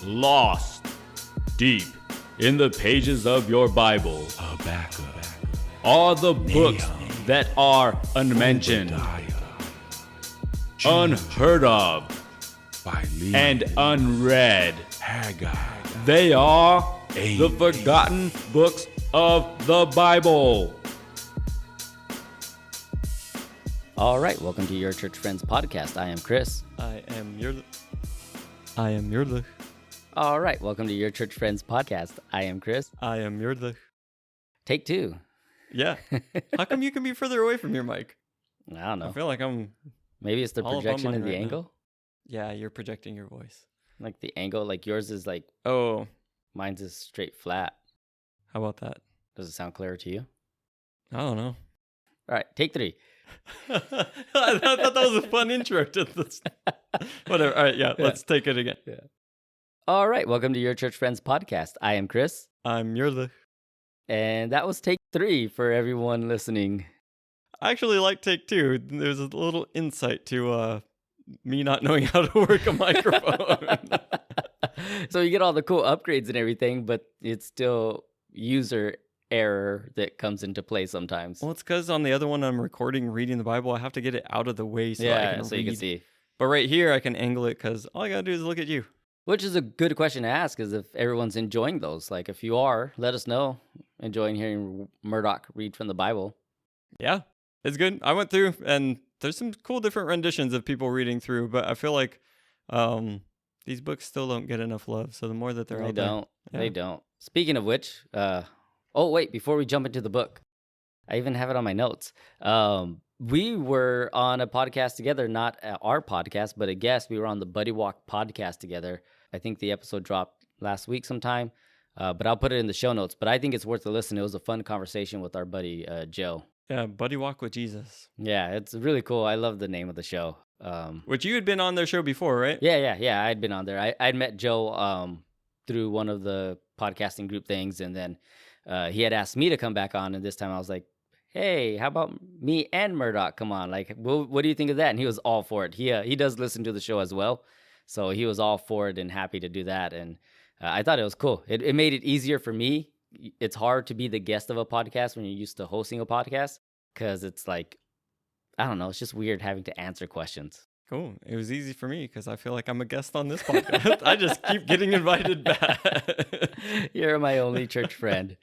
lost deep in the pages of your Bible Habakkuk. are the books that are unmentioned, unheard of, and unread. Haggai. They are the forgotten books of the Bible. All right, welcome to Your Church Friends podcast. I am Chris. I am Yurlich. All right, welcome to Your Church Friends podcast. I am Chris. I am Yurlich. Take two. Yeah. How come you can be further away from your mic? I don't know. I feel like I'm... Maybe it's the all up on projection mine and the right now. angle. Yeah, you're projecting your voice. Like the angle, like yours is like, Oh, mine's is straight flat. how about that? Does it sound clearer to you? I don't know. All right, take three. I thought that was a fun intro to this. Whatever. All right, yeah, let's take it again. All right, welcome to Your Church Friends podcast. I am Chris. I'm Yurlich. And that was take three for everyone listening. I actually like take two. There's a little insight to me not knowing how to work a microphone. So you get all the cool upgrades and everything, but it's still user error that comes into play sometimes. Well, it's because on the other one I'm recording, reading the Bible, I have to get it out of the way so I can so read. you can see. But right here, I can angle it because all I got to do is look at you. Which is a good question to ask, is if everyone's enjoying those. Like, if you are, let us know. Enjoying hearing Murdoch read from the Bible. Yeah, it's good. I went through, and there's some cool different renditions of people reading through, but I feel like these books still don't get enough love. So the more that they're out there. They don't. Speaking of which, oh, wait, before we jump into the book, I even have it on my notes. We were on a podcast together, not our podcast, but a guest. We were on the Buddy Walk podcast together. I think the episode dropped last week sometime, but I'll put it in the show notes. But I think it's worth a listen. It was a fun conversation with our buddy Joe. Yeah, Buddy Walk with Jesus. Yeah, it's really cool. I love the name of the show. Which you had been on their show before, right? Yeah. I'd been on there. I'd met Joe through one of the podcasting group things, and then he had asked me to come back on, and this time I was like, hey, how about me and Murdoch come on? Like, what do you think of that? And he was all for it. He does listen to the show as well, so he was all for it and happy to do that, and I thought it was cool. It made it easier for me. It's hard to be the guest of a podcast when you're used to hosting a podcast, because it's like, I don't know, it's just weird having to answer questions. Cool. It was easy for me because I feel like I'm a guest on this podcast. I just keep getting invited back. You're my only church friend.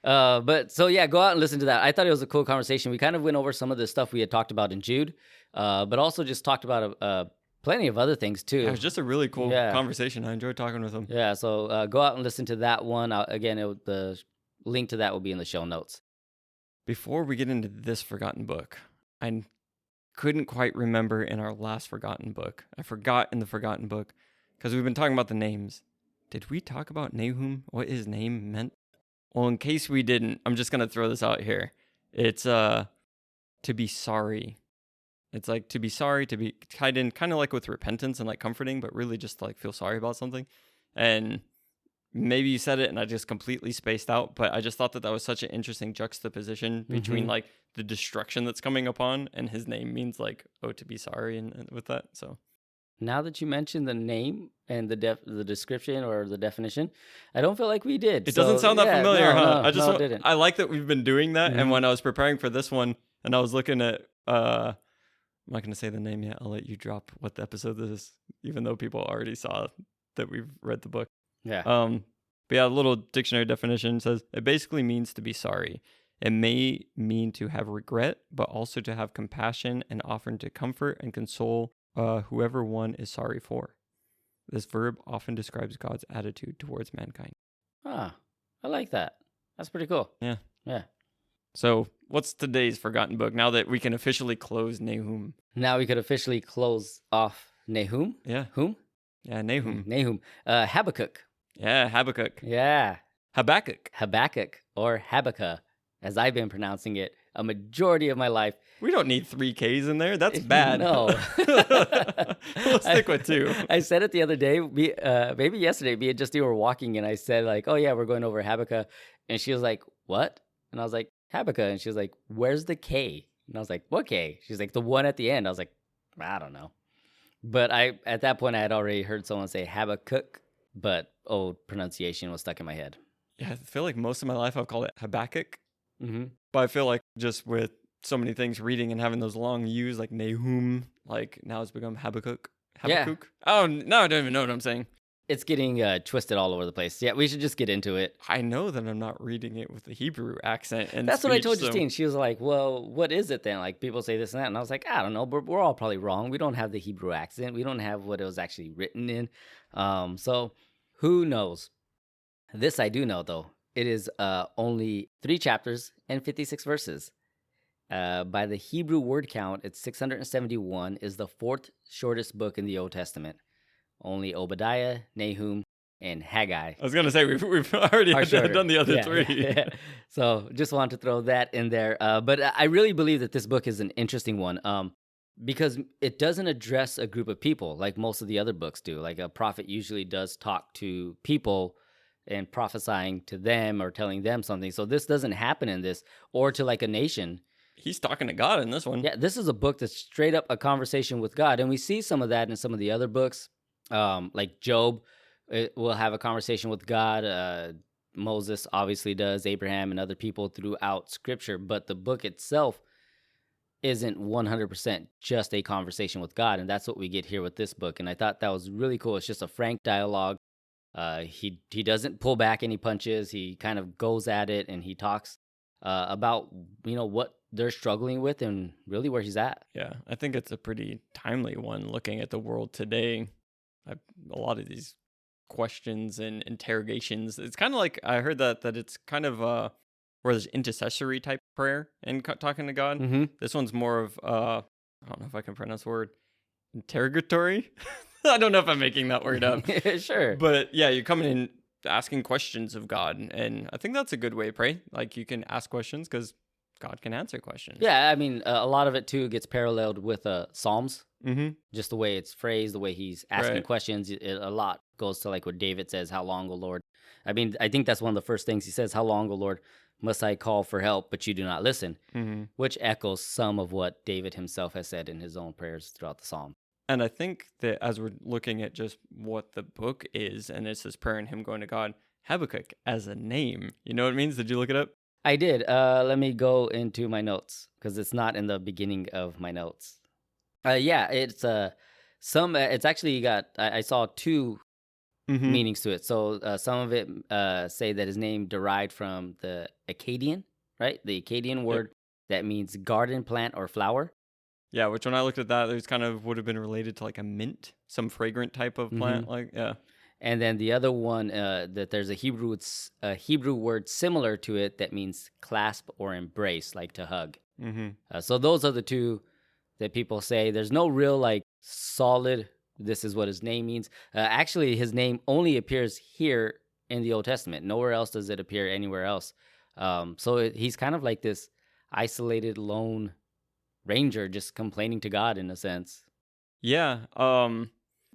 But so yeah, go out and listen to that. I thought it was a cool conversation. We kind of went over some of the stuff we had talked about in Jude, but also just talked about plenty of other things too. It was just a really cool conversation. I enjoyed talking with him. Yeah, so go out and listen to that one. Again, the link to that will be in the show notes. Before we get into this Forgotten Book, I couldn't quite remember in our last Forgotten Book. I forgot in the Forgotten Book because we've been talking about the names. Did we talk about Nahum, what his name meant? Well, in case we didn't, I'm just going to throw this out here. It's to be sorry. It's like to be sorry, to be tied in kind of like with repentance and like comforting, but really just to like feel sorry about something. And maybe you said it and I just completely spaced out, but I just thought that was such an interesting juxtaposition between like the destruction that's coming upon, and his name means like, oh, to be sorry, and with that. So now that you mentioned the name and the description or the definition, I don't feel like we did. It doesn't sound that familiar, huh? No, it didn't. I like that we've been doing that. And when I was preparing for this one and I was looking at, I'm not going to say the name yet. I'll let you drop what the episode this is, even though people already saw that we've read the book. Yeah. But yeah, a little dictionary definition says it basically means to be sorry. It may mean to have regret, but also to have compassion and offer to comfort and console whoever one is sorry for. This verb often describes God's attitude towards mankind. Ah, I like that. That's pretty cool. Yeah. Yeah. So what's today's Forgotten Book now that we can officially close Nahum? Now we could officially close off Nahum. Yeah. Whom? Yeah, Nahum. Nahum. Habakkuk. Yeah, Habakkuk. Yeah. Habakkuk. Or Habakkuk, as I've been pronouncing it a majority of my life. We don't need 3 Ks in there. That's bad. No. We'll stick with 2. I said it the other day, maybe yesterday, me and Justine were walking and I said like, oh yeah, we're going over Habakkuk. And she was like, what? And I was like, Habakkuk. And she was like, where's the K? And I was like, what K? She's like, the one at the end. I was like, I don't know. But at that point, I had already heard someone say Habakkuk. but old pronunciation was stuck in my head. Yeah, I feel like most of my life I've called it Habakkuk. Mm-hmm. But I feel like just with so many things reading and having those long U's like Nahum, like now it's become Habakkuk. Yeah. Habakkuk. Oh, no, I don't even know what I'm saying. It's getting twisted all over the place. Yeah, we should just get into it. I know that I'm not reading it with the Hebrew accent. And That's what I speech, told so- Justine. She was like, well, what is it then? Like, people say this and that. And I was like, I don't know. But we're all probably wrong. We don't have the Hebrew accent. We don't have what it was actually written in. So who knows? This I do know, though. It is only 3 chapters and 56 verses. By the Hebrew word count, it's 671, is the 4th shortest book in the Old Testament. Only Obadiah, Nahum, and Haggai I was going to say, we've already are shorter. done the other Yeah, 3. yeah. So just wanted to throw that in there. But I really believe that this book is an interesting one because it doesn't address a group of people like most of the other books do. Like a prophet usually does talk to people and prophesying to them or telling them something. So this doesn't happen in this, or to like a nation. He's talking to God in this one. Yeah, this is a book that's straight up a conversation with God. And we see some of that in some of the other books. Like Job will have a conversation with God. Moses obviously does, Abraham and other people throughout Scripture. But the book itself isn't 100% just a conversation with God. And that's what we get here with this book. And I thought that was really cool. It's just a frank dialogue. He doesn't pull back any punches. He kind of goes at it and he talks about, what they're struggling with and really where he's at. Yeah, I think it's a pretty timely one looking at the world today. A lot of these questions and interrogations, it's kind of like, I heard that it's kind of where there's intercessory type prayer and talking to God. Mm-hmm. This one's more of, I don't know if I can pronounce the word, interrogatory? I don't know if I'm making that word up. Sure. But yeah, you're coming in asking questions of God. And I think that's a good way to pray. Like you can ask questions because God can answer questions. Yeah, I mean, a lot of it too gets paralleled with Psalms. Mm-hmm. Just the way it's phrased, the way he's asking Right. questions. A lot goes to like what David says, "How long, O Lord?" I mean, I think that's one of the first things he says, "How long, O Lord, must I call for help, but you do not listen?" Mm-hmm. Which echoes some of what David himself has said in his own prayers throughout the Psalm. And I think that as we're looking at just what the book is, and it's his prayer and him going to God, Habakkuk as a name, you know what it means? Did you look it up? I did. Let me go into my notes because it's not in the beginning of my notes. Yeah, it's it's actually got. I saw 2 Mm-hmm. meanings to it. So some of it say that his name derived from the Akkadian, right? The Akkadian word that means garden plant or flower. Yeah, which when I looked at that, it was kind of would have been related to like a mint, some fragrant type of plant. Like, yeah. And then the other one that there's a Hebrew word similar to it that means clasp or embrace, like to hug. Mm-hmm. So those are the 2 that people say. There's no real like solid, this is what his name means. Actually, his name only appears here in the Old Testament. Nowhere else does it appear anywhere else. He's kind of like this isolated lone ranger just complaining to God in a sense. Yeah.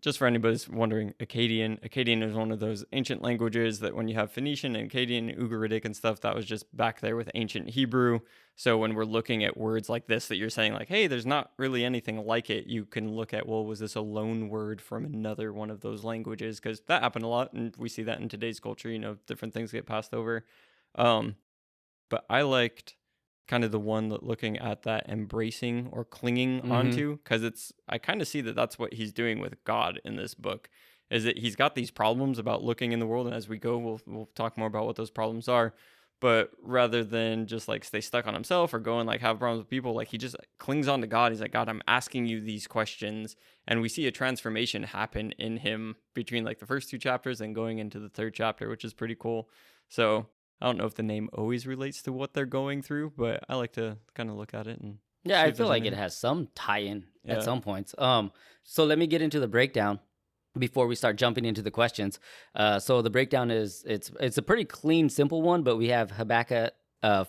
Just for anybody who's wondering, Akkadian is one of those ancient languages that when you have Phoenician and Akkadian, Ugaritic and stuff, that was just back there with ancient Hebrew. So when we're looking at words like this that you're saying like, hey, there's not really anything like it, you can look at, well, was this a loan word from another one of those languages? Because that happened a lot, and we see that in today's culture, different things get passed over. But I liked kind of the one that looking at that embracing or clinging onto, because I kind of see that that's what he's doing with God in this book, is that he's got these problems about looking in the world, and as we go we'll talk more about what those problems are, but rather than just like stay stuck on himself or go and like have problems with people, like he just clings on to God. He's like, God, I'm asking you these questions, and we see a transformation happen in him between like the first 2 chapters and going into the 3rd chapter, which is pretty cool. So I don't know if the name always relates to what they're going through, but I like to kind of look at it and Yeah, see I if feel there's like it any- has some tie-in Yeah. at some points. So let me get into the breakdown before we start jumping into the questions. So the breakdown is it's a pretty clean, simple one, but we have Habakkuk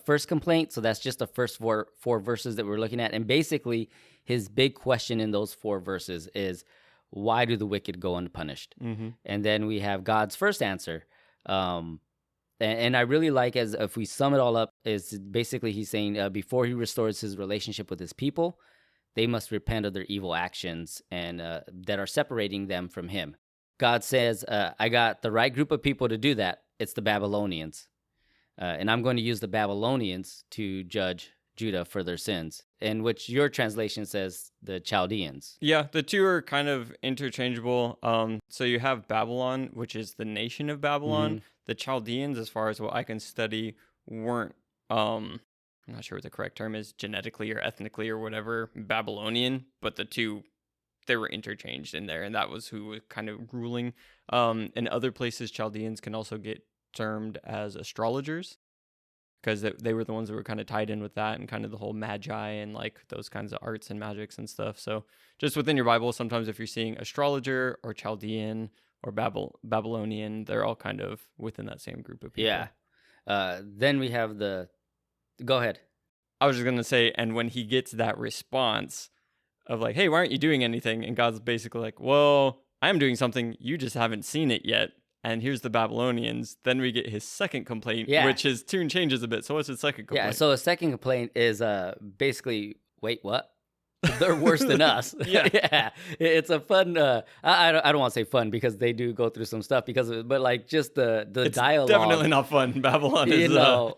first complaint. So that's just the first four verses that we're looking at, and basically his big question in those 4 verses is, why do the wicked go unpunished? Mm-hmm. And then we have God's first answer. And I really like, as if we sum it all up, is basically he's saying before he restores his relationship with his people, they must repent of their evil actions and that are separating them from him. God says, I got the right group of people to do that. It's the Babylonians. And I'm going to use the Babylonians to judge Judah for their sins, in which your translation says the Chaldeans. Yeah, the two are kind of interchangeable. So you have Babylon, which is the nation of Babylon. Mhm. The Chaldeans, as far as what I can study, weren't, I'm not sure what the correct term is, genetically or ethnically or whatever, Babylonian, but the two, they were interchanged in there, and that was who was kind of ruling. In other places, Chaldeans can also get termed as astrologers, because they were the ones that were kind of tied in with that and kind of the whole magi and like those kinds of arts and magics and stuff. So just within your Bible, sometimes if you're seeing astrologer or Chaldean or Babylonian, they're all kind of within that same group of people. Yeah. Then we have go ahead. I was just going to say, and when he gets that response of like, hey, why aren't you doing anything? And God's basically like, well, I'm doing something. You just haven't seen it yet. And here's the Babylonians. Then we get his second complaint, which his tune changes a bit. So what's his second complaint? Yeah, so a second complaint is basically, wait, what? They're worse than us. Yeah. It's a fun, I don't want to say fun because they do go through some stuff because of it, but like just the it's dialogue. Definitely not fun. Babylon is,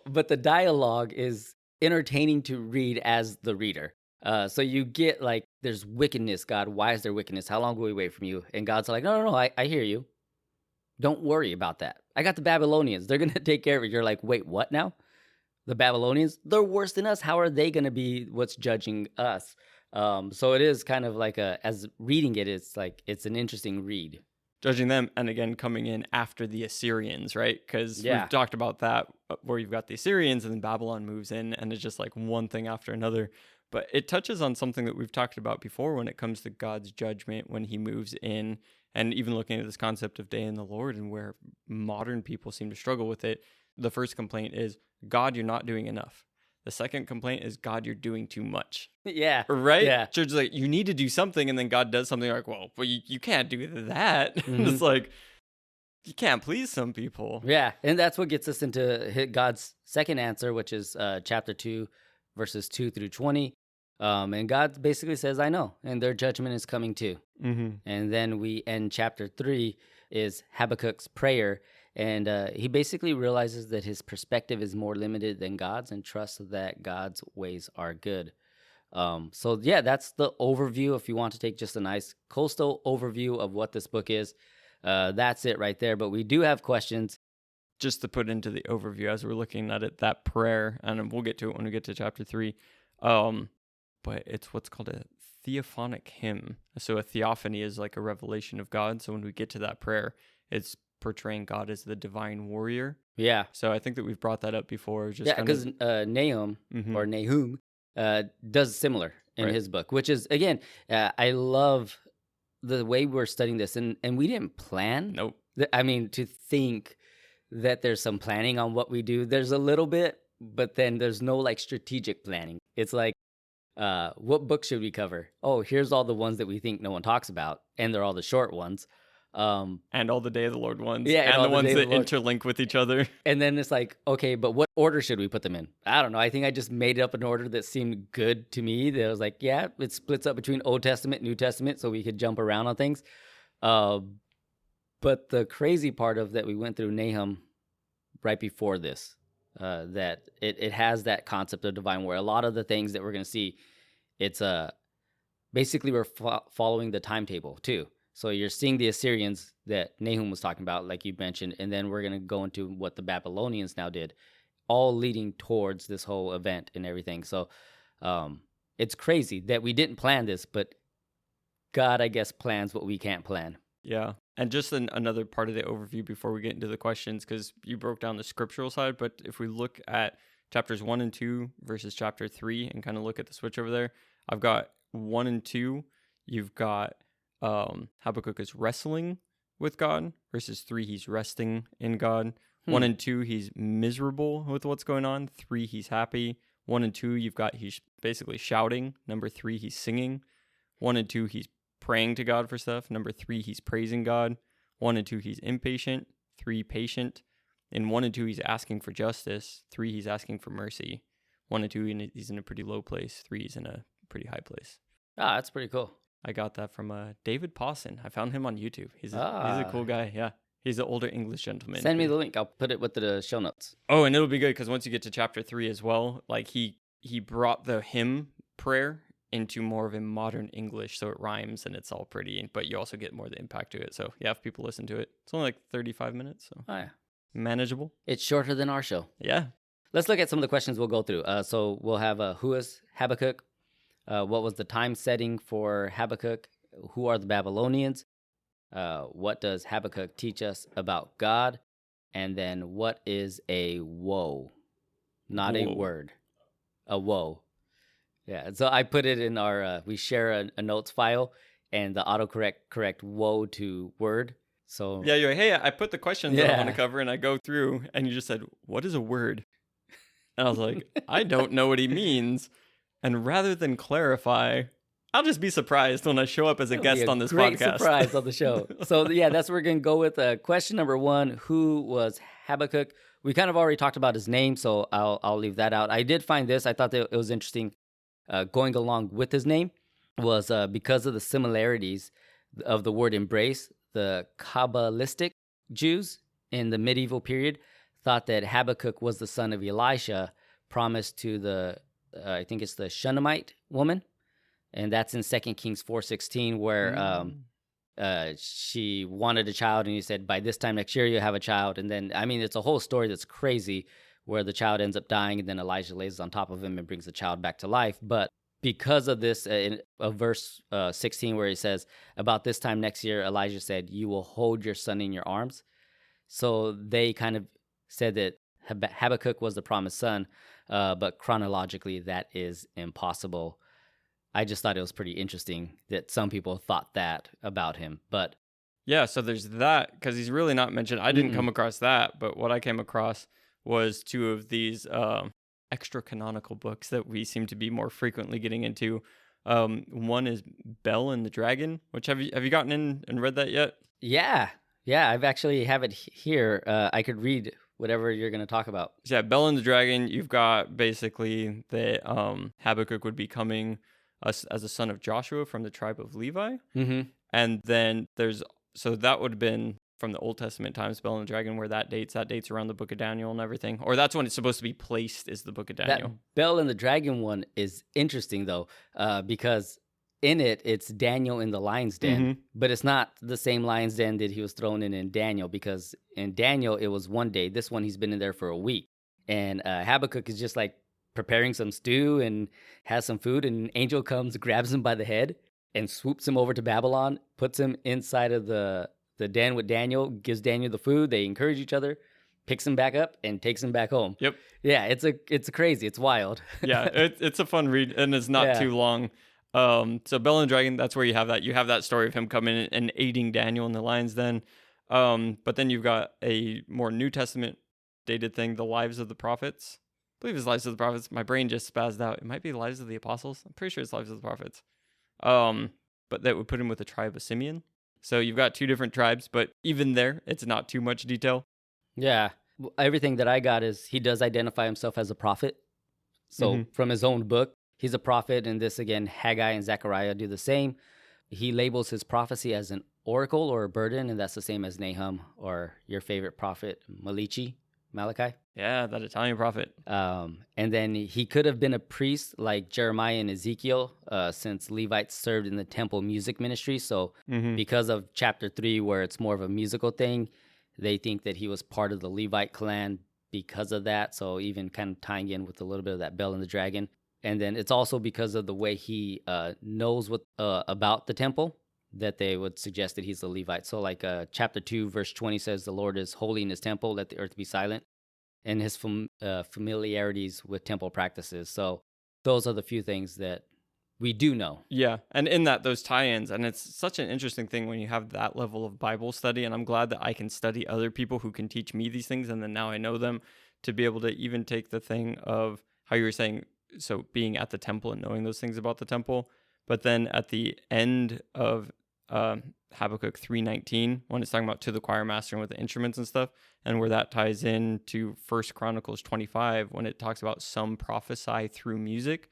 but the dialogue is entertaining to read as the reader. So you get like, there's wickedness, God. Why is there wickedness? How long will we wait from you? And God's like, no, I hear you. Don't worry about that. I got the Babylonians. They're going to take care of it. You're like, wait, what now? The Babylonians? They're worse than us. How are they going to be what's judging us? So it is kind of like as reading it, it's like, it's an interesting read. Judging them, and again, coming in after the Assyrians, right? Because we've talked about that, where you've got the Assyrians and then Babylon moves in, and it's just like one thing after another. But it touches on something that we've talked about before when it comes to God's judgment when he moves in. And even looking at this concept of day in the Lord and where modern people seem to struggle with it, the first complaint is, God, you're not doing enough. The second complaint is, God, you're doing too much. Yeah. Right? Yeah. Church is like, you need to do something, and then God does something like, well, you can't do that. Mm-hmm. It's like, you can't please some people. Yeah, and that's what gets us into God's second answer, which is chapter 2, verses 2 through 20. And God basically says, I know, and their judgment is coming too. Mm-hmm. And then we end chapter 3 is Habakkuk's prayer. And he basically realizes that his perspective is more limited than God's and trusts that God's ways are good. So that's the overview. If you want to take just a nice coastal overview of what this book is, that's it right there. But we do have questions. Just to put into the overview as we're looking at it, that prayer, and we'll get to it when we get to chapter 3. But it's what's called a theophonic hymn. So a theophany is like a revelation of God. So when we get to that prayer, it's portraying God as the divine warrior. Yeah. So I think that we've brought that up before. Because Nahum or Nahum does similar in his book, which is, again, I love the way we're studying this. And we didn't plan. Nope. I mean, to think that there's some planning on what we do. There's a little bit, but then there's no like strategic planning. It's like, what book should we cover? Oh, here's all the ones that we think no one talks about, and they're all the short ones. And all the Day of the Lord ones. Yeah, and the ones that interlink with each other. And then it's like, okay, but what order should we put them in? I don't know. I think I just made up an order that seemed good to me. That was like, yeah, it splits up between Old Testament, New Testament, so we could jump around on things. But the crazy part of that, we went through Nahum right before this. That it has that concept of divine war. A lot of the things that we're going to see, it's basically we're following the timetable too. So you're seeing the Assyrians that Nahum was talking about, like you mentioned, and then we're going to go into what the Babylonians now did, all leading towards this whole event and everything. So it's crazy that we didn't plan this, but God, I guess, plans what we can't plan. Yeah. And just another part of the overview before we get into the questions, because you broke down the scriptural side, but if we look at chapters 1 and 2 versus chapter 3 and kind of look at the switch over there, I've got 1 and 2, you've got Habakkuk is wrestling with God, versus 3, he's resting in God. 1 and 2, he's miserable with what's going on. 3, he's happy. 1 and 2, you've got he's basically shouting. Number 3, he's singing. 1 and 2, he's praying to God for stuff. Number 3, he's praising God. 1 and 2, he's impatient. 3, patient. In 1 and 2, he's asking for justice. 3, he's asking for mercy. 1 and 2, he's in a pretty low place. 3, he's in a pretty high place. Ah, that's pretty cool. I got that from David Pawson. I found him on YouTube. He's a cool guy. Yeah. He's an older English gentleman. Send me the link. I'll put it with the show notes. Oh, and it'll be good because once you get to chapter 3 as well, like he brought the hymn prayer into more of a modern English, so it rhymes and it's all pretty, but you also get more of the impact to it. So yeah, if people listen to it, it's only like 35 minutes, so manageable. It's shorter than our show. Yeah. Let's look at some of the questions we'll go through. So we'll have who is Habakkuk? What was the time setting for Habakkuk? Who are the Babylonians? What does Habakkuk teach us about God? And then what is a woe? Not a word. A woe. Yeah, so I put it in our, we share a notes file, and the autocorrect correct woe to word. So yeah, you're like, hey, I put the questions that I want to cover, and I go through, and you just said, what is a word? And I was like, I don't know what he means. And rather than clarify, I'll just be surprised when I show up as a guest on this great podcast. Surprise on the show. So yeah, that's where we're going to go with question number 1. Who was Habakkuk? We kind of already talked about his name, so I'll leave that out. I did find this. I thought that it was interesting. Going along with his name was because of the similarities of the word embrace. The Kabbalistic Jews in the medieval period thought that Habakkuk was the son of Elisha, promised to the, I think it's the Shunammite woman. And that's in 2 Kings 4:16, where she wanted a child, and he said, by this time next year, you'll have a child. And then, I mean, it's a whole story that's crazy, where the child ends up dying, and then Elijah lays on top of him and brings the child back to life. But because of this, in verse 16, where he says, about this time next year, Elijah said, you will hold your son in your arms. So they kind of said that Habakkuk was the promised son, but chronologically, that is impossible. I just thought it was pretty interesting that some people thought that about him. But yeah, so there's that, because he's really not mentioned. I didn't come across that, but what I came across was 2 of these extra canonical books that we seem to be more frequently getting into. One is Bel and the Dragon, which have you gotten in and read that yet? Yeah, I've actually have it here. I could read whatever you're going to talk about. Yeah, Bel and the Dragon, you've got basically that Habakkuk would be coming as a son of Joshua from the tribe of Levi. Mm-hmm. And then so that would have been from the Old Testament times, Bel and the Dragon, where that dates around the book of Daniel and everything. Or that's when it's supposed to be placed, is the book of Daniel. That Bel and the Dragon one is interesting, though, because in it's Daniel in the lion's den, but it's not the same lion's den that he was thrown in Daniel, because in Daniel, it was one day. This one, he's been in there for a week. And Habakkuk is just like preparing some stew and has some food, and an angel comes, grabs him by the head, and swoops him over to Babylon, puts him inside of the den with Daniel, gives Daniel the food. They encourage each other, picks him back up, and takes him back home. Yep. Yeah, it's crazy. It's wild. Yeah, it's a fun read, and it's not too long. So Bel and Dragon, that's where you have that. You have that story of him coming and aiding Daniel in the lion's den. But then you've got a more New Testament dated thing, the Lives of the Prophets. I believe it's Lives of the Prophets. My brain just spazzed out. It might be Lives of the Apostles. I'm pretty sure it's Lives of the Prophets. But that would put him with the tribe of Simeon. So you've got 2 different tribes, but even there, it's not too much detail. Yeah. Everything that I got is he does identify himself as a prophet. So from his own book, he's a prophet. And this, again, Haggai and Zechariah do the same. He labels his prophecy as an oracle or a burden, and that's the same as Nahum or your favorite prophet, Malachi. Yeah, that Italian prophet. And then he could have been a priest like Jeremiah and Ezekiel, since Levites served in the temple music ministry. So because of chapter 3, where it's more of a musical thing, they think that he was part of the Levite clan because of that. So even kind of tying in with a little bit of that Bel and the Dragon. And then it's also because of the way he knows what about the temple, that they would suggest that he's a Levite. So like chapter 2, verse 20 says, the Lord is holy in his temple, let the earth be silent. And his familiarities with temple practices. So those are the few things that we do know. Yeah, and in that, those tie-ins, and it's such an interesting thing when you have that level of Bible study, and I'm glad that I can study other people who can teach me these things, and then now I know them, to be able to even take the thing of how you were saying, so being at the temple and knowing those things about the temple, but then at the end of Habakkuk 3:19, when it's talking about to the choir master and with the instruments and stuff, and where that ties in to 1 Chronicles 25, when it talks about some prophesy through music.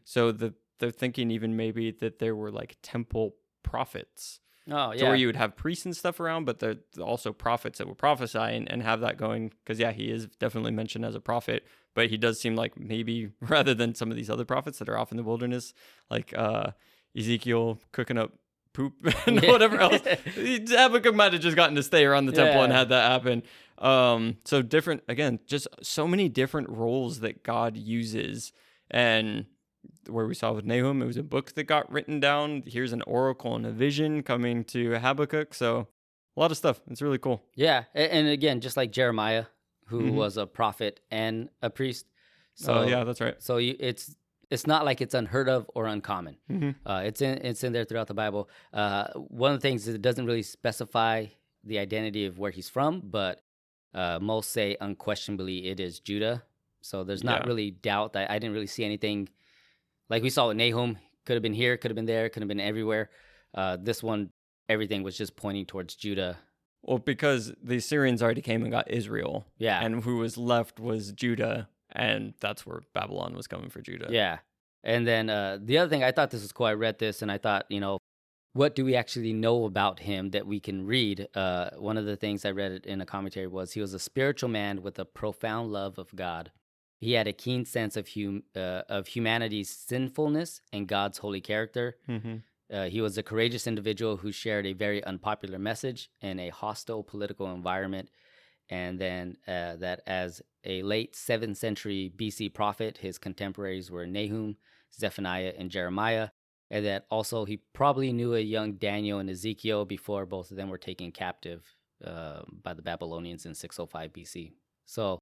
So the they're thinking even maybe that there were like temple prophets. Oh, So where yeah. you would have priests and stuff around, but there's also prophets that would prophesy and have that going. Because, yeah, he is definitely mentioned as a prophet, but he does seem like maybe rather than some of these other prophets that are off in the wilderness, like Ezekiel cooking up poop and whatever else, Habakkuk might have just gotten to stay around the temple and had that happen. So different, again, just so many different roles that God uses. And where we saw with Nahum, it was a book that got written down. Here's an oracle and a vision coming to Habakkuk. So a lot of stuff. It's really cool. Yeah. And again, just like Jeremiah, who was a prophet and a priest. So yeah, that's right. So it's not like it's unheard of or uncommon. It's in there throughout the Bible. One of the things is it doesn't really specify the identity of where he's from, but most say unquestionably it is Judah. So there's not really doubt. I didn't really see anything like we saw with Nahum. Could have been here, could have been there, could have been everywhere. This one, everything was just pointing towards Judah. Well, because the Assyrians already came and got Israel. Yeah. And who was left was Judah. And that's where Babylon was coming for Judah. Yeah. And then the other thing, I thought this was cool. I read this and I thought, what do we actually know about him that we can read? One of the things I read in a commentary was he was a spiritual man with a profound love of God. He had a keen sense of humanity's sinfulness and God's holy character. He was a courageous individual who shared a very unpopular message in a hostile political environment. And then that as a late 7th century BC prophet, his contemporaries were Nahum, Zephaniah, and Jeremiah. And that also he probably knew a young Daniel and Ezekiel before both of them were taken captive by the Babylonians in 605 BC. So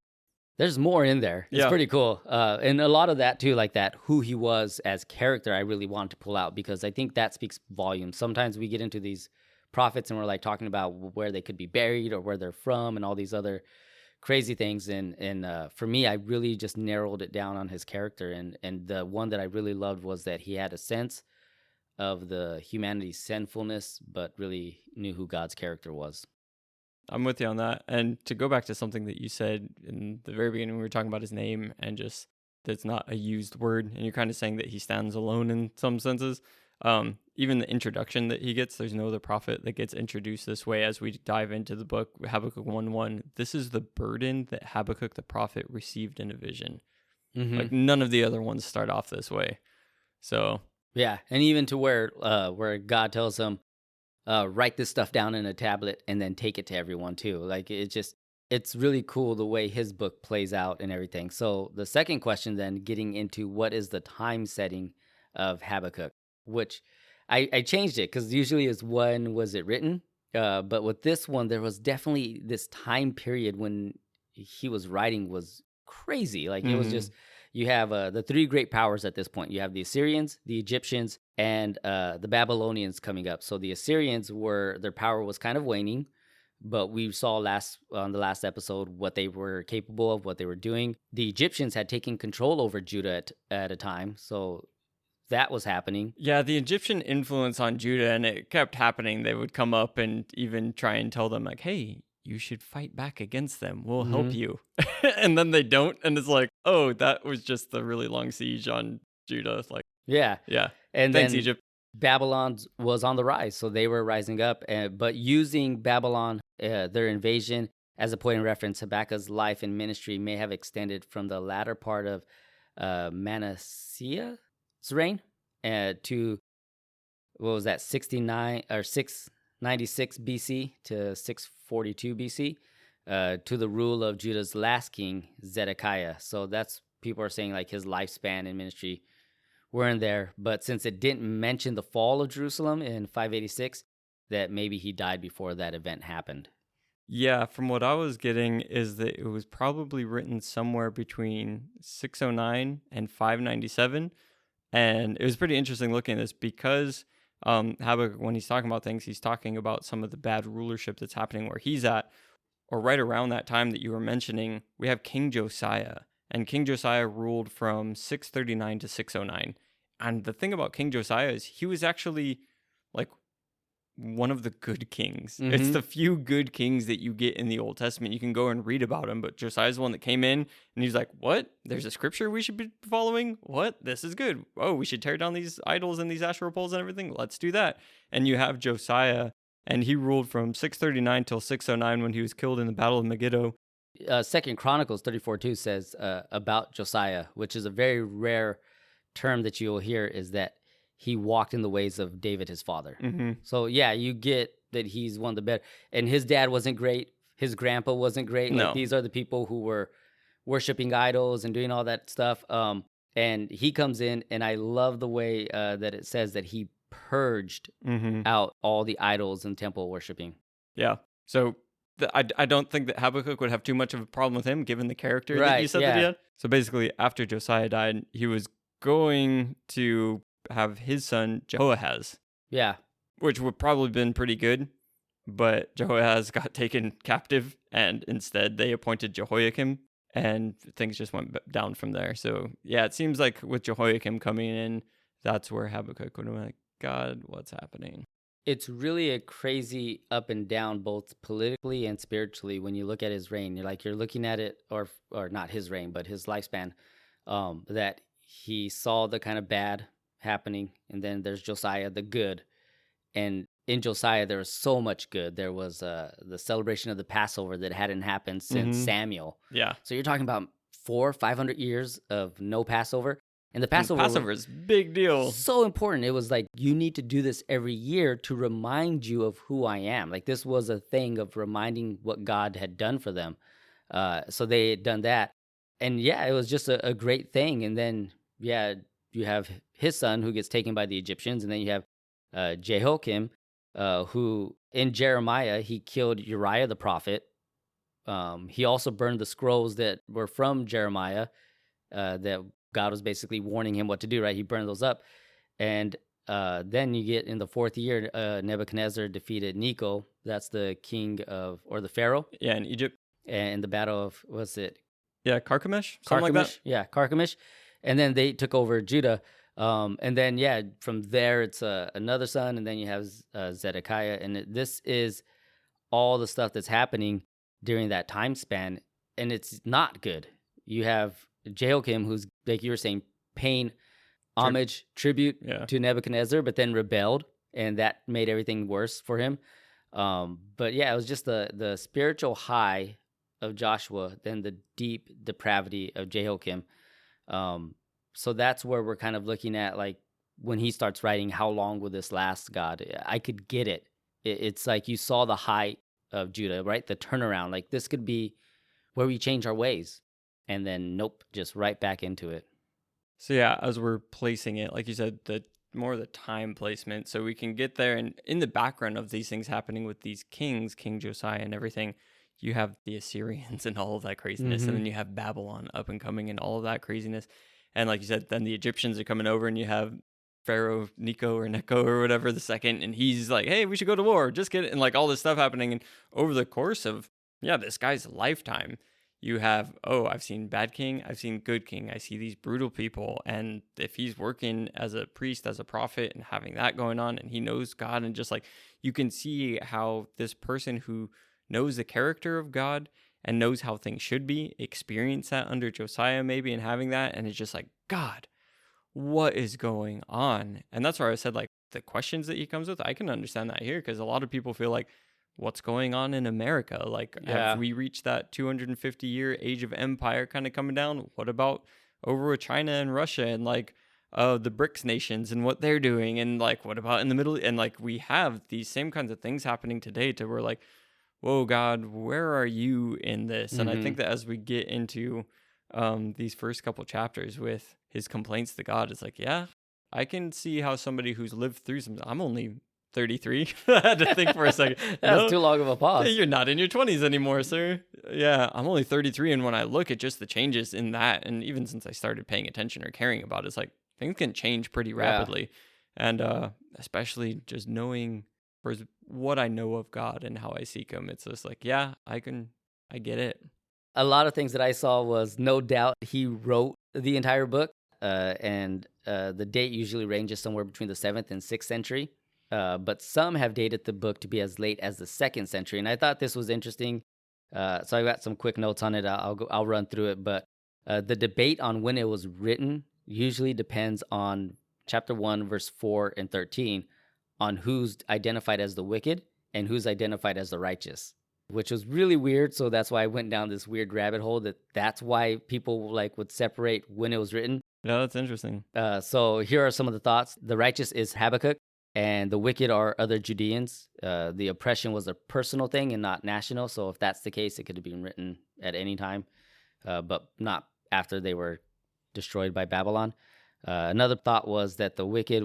there's more in there. It's pretty cool. And a lot of that too, like that, who he was as character, I really wanted to pull out because I think that speaks volumes. Sometimes we get into these prophets and we're like talking about where they could be buried or where they're from and all these other crazy things. And for me, I really just narrowed it down on his character. And the one that I really loved was that he had a sense of the humanity's sinfulness, but really knew who God's character was. I'm with you on that. And to go back to something that you said in the very beginning, we were talking about his name and just that's not a used word. And you're kind of saying that he stands alone in some senses. Even the introduction that he gets, there's no other prophet that gets introduced this way as we dive into the book, Habakkuk 1:1. This is the burden that Habakkuk the prophet received in a vision. Like none of the other ones start off this way. So yeah, and even to where God tells him, write this stuff down in a tablet and then take it to everyone too. Like it's really cool the way his book plays out and everything. So the second question then, getting into what is the time setting of Habakkuk, which I changed it because usually is when was it written. But with this one, there was definitely this time period when he was writing was crazy. Like it was just, you have the three great powers at this point. You have the Assyrians, the Egyptians, and the Babylonians coming up. So the Assyrians their power was kind of waning, but we saw on the last episode what they were capable of, what they were doing. The Egyptians had taken control over Judah at a time, so that was happening. Yeah, the Egyptian influence on Judah, and it kept happening. They would come up and even try and tell them, like, hey, you should fight back against them. We'll help you. And then they don't. And it's like, oh, that was just the really long siege on Judah. Like, yeah. And thanks, then Egypt. Babylon was on the rise, so they were rising up. But using Babylon, their invasion, as a point of reference, Habakkuk's life and ministry may have extended from the latter part of Manasseh's reign to, what was that, 696 BC to 642 BC to the rule of Judah's last king, Zedekiah. So that's, people are saying like his lifespan and ministry were in there. But since it didn't mention the fall of Jerusalem in 586, that maybe he died before that event happened. Yeah, from what I was getting is that it was probably written somewhere between 609 and 597. And it was pretty interesting looking at this because Habakkuk, when he's talking about things, he's talking about some of the bad rulership that's happening where he's at. Or right around that time that you were mentioning, we have King Josiah. And King Josiah ruled from 639 to 609. And the thing about King Josiah is he was actually like one of the good kings. Mm-hmm. It's the few good kings that you get in the Old Testament. You can go and read about him, but Josiah's the one that came in and he's like, what? There's a scripture we should be following? What? This is good. Oh, we should tear down these idols and these Asherah poles and everything. Let's do that. And you have Josiah, and he ruled from 639 till 609 when he was killed in the Battle of Megiddo. Second Chronicles 34:2 says about Josiah, which is a very rare term that you'll hear, is that he walked in the ways of David, his father. Mm-hmm. So yeah, you get that he's one of the better. And his dad wasn't great. His grandpa wasn't great. No. Like, these are the people who were worshiping idols and doing all that stuff. And he comes in, and I love the way that it says that he purged out all the idols and temple worshiping. Yeah. So I don't think that Habakkuk would have too much of a problem with him, given the character that you said that he had. So basically, after Josiah died, he was going to have his son Jehoahaz. Yeah. Which would probably have been pretty good, but Jehoahaz got taken captive, and instead they appointed Jehoiakim, and things just went down from there. So yeah, it seems like with Jehoiakim coming in, that's where Habakkuk would have been like, God, what's happening? It's really a crazy up and down, both politically and spiritually, when you look at his reign. You're looking at it, or not his reign, but his lifespan, that he saw the kind of bad happening, and then there's Josiah, the good. And in Josiah, there was so much good. There was the celebration of the Passover that hadn't happened since Samuel. Yeah. So you're talking about 400-500 years of no Passover. And the Passover is a big deal. So important. It was like, you need to do this every year to remind you of who I am. Like, this was a thing of reminding what God had done for them. So they had done that. And yeah, it was just a great thing. And then, yeah, you have his son who gets taken by the Egyptians. And then you have Jehoiakim, who in Jeremiah, he killed Uriah the prophet. He also burned the scrolls that were from Jeremiah, that God was basically warning him what to do, right? He burned those up. And then you get in the 4th year, Nebuchadnezzar defeated Necho. That's the king of, or the pharaoh. Yeah, in Egypt. And in the battle of, what's it? Yeah, Carchemish? Something like that. Yeah, Carchemish. And then they took over Judah. And then, yeah, from there, it's another son. And then you have Zedekiah. And this is all the stuff that's happening during that time span. And it's not good. You have Jehoiakim, who's, like you were saying, paying homage, tribute to Nebuchadnezzar, but then rebelled, and that made everything worse for him. But yeah, it was just the spiritual high of Joshua, then the deep depravity of Jehoiakim. So that's where we're kind of looking at, like, when he starts writing, how long will this last, God? I could get it. It's like you saw the height of Judah, right? The turnaround. Like, this could be where we change our ways. And then, nope, just right back into it. So yeah, as we're placing it, like you said, the time placement, so we can get there. And in the background of these things happening with these kings, King Josiah and everything, you have the Assyrians and all of that craziness. And then you have Babylon up and coming and all of that craziness. And like you said, then the Egyptians are coming over, and you have Pharaoh Necho or whatever the second, and he's like, hey, we should go to war, just get it. And like all this stuff happening. And over the course of, this guy's lifetime, you have, I've seen bad king, I've seen good king, I see these brutal people. And if he's working as a priest, as a prophet, and having that going on, and he knows God, and just like, you can see how this person who knows the character of God and knows how things should be, experience that under Josiah maybe, and having that, and it's just like, God, what is going on? And that's where I said, like, the questions that he comes with, I can understand that here, because a lot of people feel like, what's going on in America? Like, have we reached that 250-year age of empire kind of coming down? What about over with China and Russia and like the BRICS nations and what they're doing? And like, what about in the middle? And like, we have these same kinds of things happening today to where like, whoa, God, where are you in this? And I think that as we get into these first couple chapters with his complaints to God, it's like, yeah, I can see how somebody who's lived through something, I'm only 33. I had to think for a second. That's too long of a pause. You're not in your 20s anymore, sir. Yeah, I'm only 33, and when I look at just the changes in that, and even since I started paying attention or caring about it, it's like things can change pretty rapidly. And especially just knowing for what I know of God and how I seek him, it's just like, yeah, I get it. A lot of things that I saw was, no doubt he wrote the entire book, and the date usually ranges somewhere between the 7th and 6th century. but some have dated the book to be as late as the 2nd century. And I thought this was interesting. So I got some quick notes on it. I'll run through it. But the debate on when it was written usually depends on chapter 1, verse 4 and 13, on who's identified as the wicked and who's identified as the righteous, which was really weird. So that's why I went down this weird rabbit hole. That's why people would separate when it was written. Yeah, that's interesting. So here are some of the thoughts. The righteous is Habakkuk, and the wicked are other Judeans. The oppression was a personal thing and not national. So if that's the case, it could have been written at any time, but not after they were destroyed by Babylon. Another thought was that the wicked